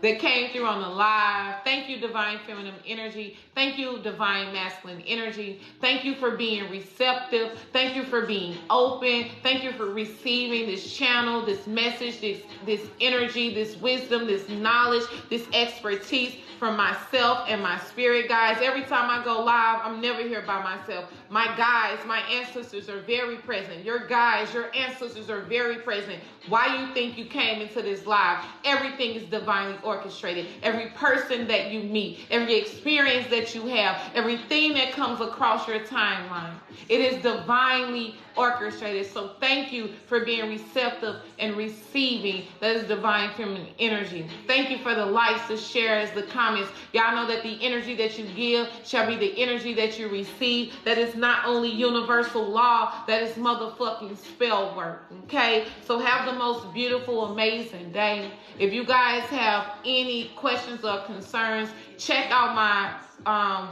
that came through on the live. Thank you, divine feminine energy. Thank you, divine masculine energy. Thank you for being receptive. Thank you for being open. Thank you for receiving this channel, this message, this energy, this wisdom, this knowledge, this expertise from myself and my spirit guides. Every time I go live, I'm never here by myself. My guides, my ancestors are very present. Your guides, your ancestors are very present. Why you think you came into this live? Everything is divinely orchestrated. Every person that you meet, every experience that you have, everything that comes across your timeline, it is divinely orchestrated. So thank you for being receptive and receiving. That is divine feminine energy. Thank you for the likes, the shares, the comments. Y'all know that the energy that you give shall be the energy that you receive. That is not only universal law, that is motherfucking spell work. Okay? So have the most beautiful, amazing day. If you guys have any questions or concerns, check out my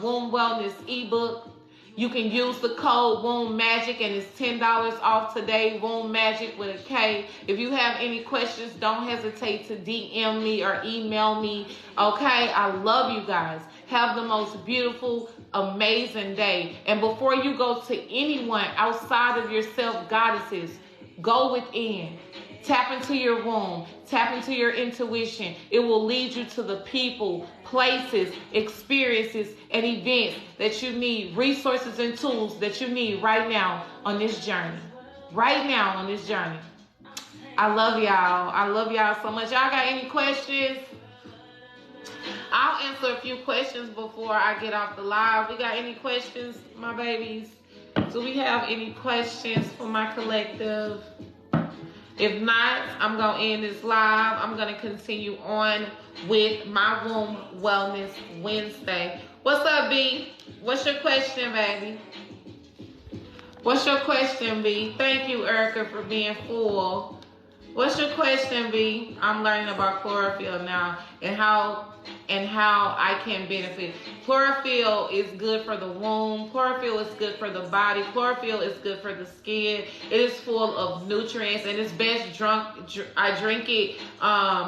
Womb Wellness ebook. You can use the code Womb Magic and it's $10 off today. Womb Magic with a K. If you have any questions, don't hesitate to DM me or email me. Okay? I love you guys. Have the most beautiful, amazing day. And before you go to anyone outside of yourself, goddesses, go within. Tap into your womb. Tap into your intuition. It will lead you to the people, places, experiences, and events that you need, resources and tools that you need right now on this journey. Right now on this journey. I love y'all. I love y'all so much. Y'all got any questions? I'll answer a few questions before I get off the live. We got any questions, my babies? Do we have any questions for my collective? If not, I'm going to end this live. I'm going to continue on with my Womb Wellness Wednesday. What's up, B? What's your question, baby? What's your question, B? Thank you, Erica, for being full. What's your question, B? I'm learning about chlorophyll now and how I can benefit. Chlorophyll is good for the womb. Chlorophyll is good for the body. Chlorophyll is good for the skin. It is full of nutrients and it's best I drink it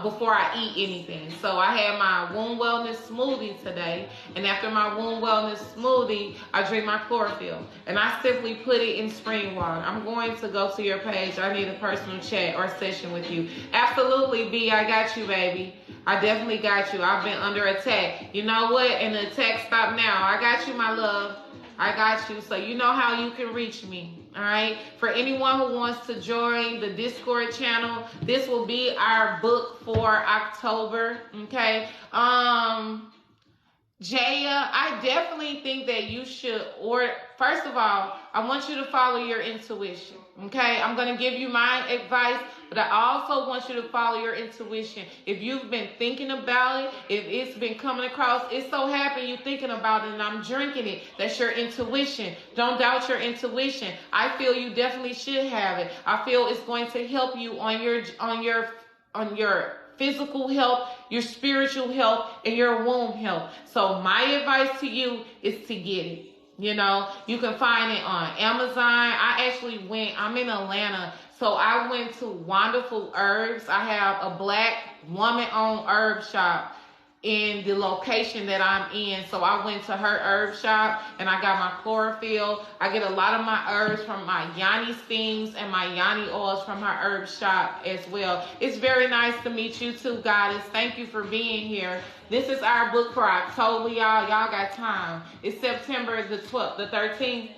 before I eat anything. So I had my Womb Wellness smoothie today, and after my Womb Wellness smoothie, I drink my chlorophyll and I simply put it in spring water. I'm going to go to your page. I need a personal chat or session with you. Absolutely, B. I got you, baby. I definitely got you. I've been under attack. You know what? And the attack stopped now. I got you, my love. I got you. So you know how you can reach me. All right. For anyone who wants to join the Discord channel, this will be our book for October. Okay. Jaya, I definitely think that you should first of all, I want you to follow your intuition. Okay, I'm going to give you my advice, but I also want you to follow your intuition. If you've been thinking about it, if it's been coming across, it's so happy you're thinking about it and I'm drinking it. That's your intuition. Don't doubt your intuition. I feel you definitely should have it. I feel it's going to help you on your physical health, your spiritual health, and your womb health. So my advice to you is to get it. You know, you can find it on Amazon. I'm in Atlanta, so I went to Wonderful Herbs. I have a black woman-owned herb shop in the location that I'm in. So I went to her herb shop and I got my chlorophyll. I get a lot of my herbs from my yoni steams and my yoni oils from her herb shop as well. It's very nice to meet you too, Goddess. Thank you for being here. This is our book for October, y'all. Y'all got time. It's September the 12th, the 13th.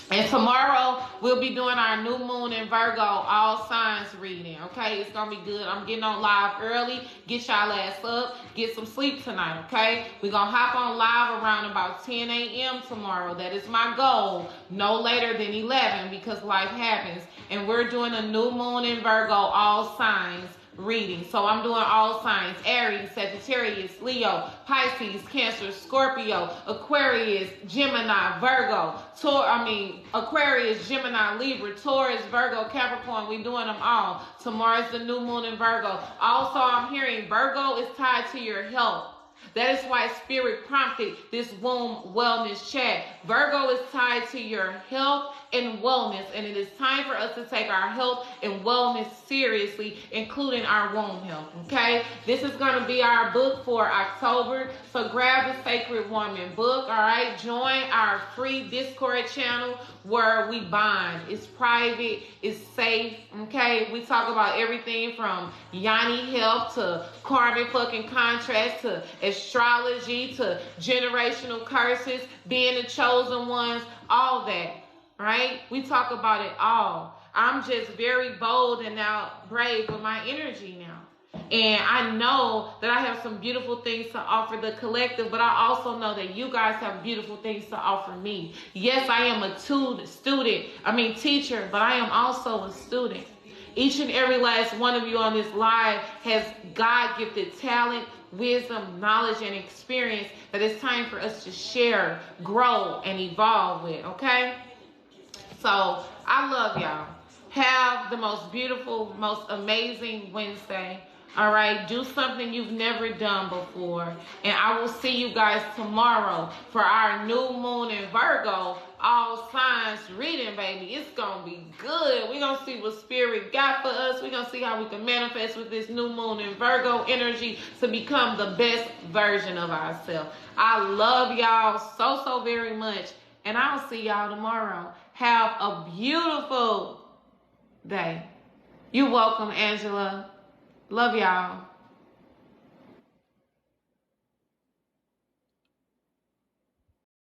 And tomorrow, we'll be doing our new moon in Virgo, all signs reading, okay? It's going to be good. I'm getting on live early. Get y'all ass up. Get some sleep tonight, okay? We're going to hop on live around about 10 a.m. tomorrow. That is my goal. No later than 11 because life happens. And we're doing a new moon in Virgo, all signs reading. So I'm doing all signs: Aries, Sagittarius, Leo, Pisces, Cancer, Scorpio, Aquarius, Gemini, Virgo, Aquarius, Gemini, Libra, Taurus, Virgo, Capricorn. We doing them all. Tomorrow's the new moon in Virgo. Also, I'm hearing Virgo is tied to your health. That is why Spirit prompted this womb wellness chat. Virgo is tied to your health and wellness, and it is time for us to take our health and wellness seriously, including our womb health, okay? This is going to be our book for October, so grab the Sacred Woman book, all right? Join our free Discord channel where we bond. It's private, it's safe, okay? We talk about everything from yoni health to karmic fucking contrast to astrology to generational curses, being the chosen ones, all that. Right? We talk about it all. I'm just very bold and now brave with my energy now. And I know that I have some beautiful things to offer the collective, but I also know that you guys have beautiful things to offer me. Yes, I am a teacher, but I am also a student. Each and every last one of you on this live has God-gifted talent, wisdom, knowledge, and experience that it's time for us to share, grow, and evolve with, okay? So, I love y'all. Have the most beautiful, most amazing Wednesday. All right? Do something you've never done before. And I will see you guys tomorrow for our new moon in Virgo, all signs reading, baby. It's going to be good. We're going to see what Spirit got for us. We're going to see how we can manifest with this new moon in Virgo energy to become the best version of ourselves. I love y'all so very much. And I'll see y'all tomorrow. Have a beautiful day. You're welcome, Angela. Love y'all.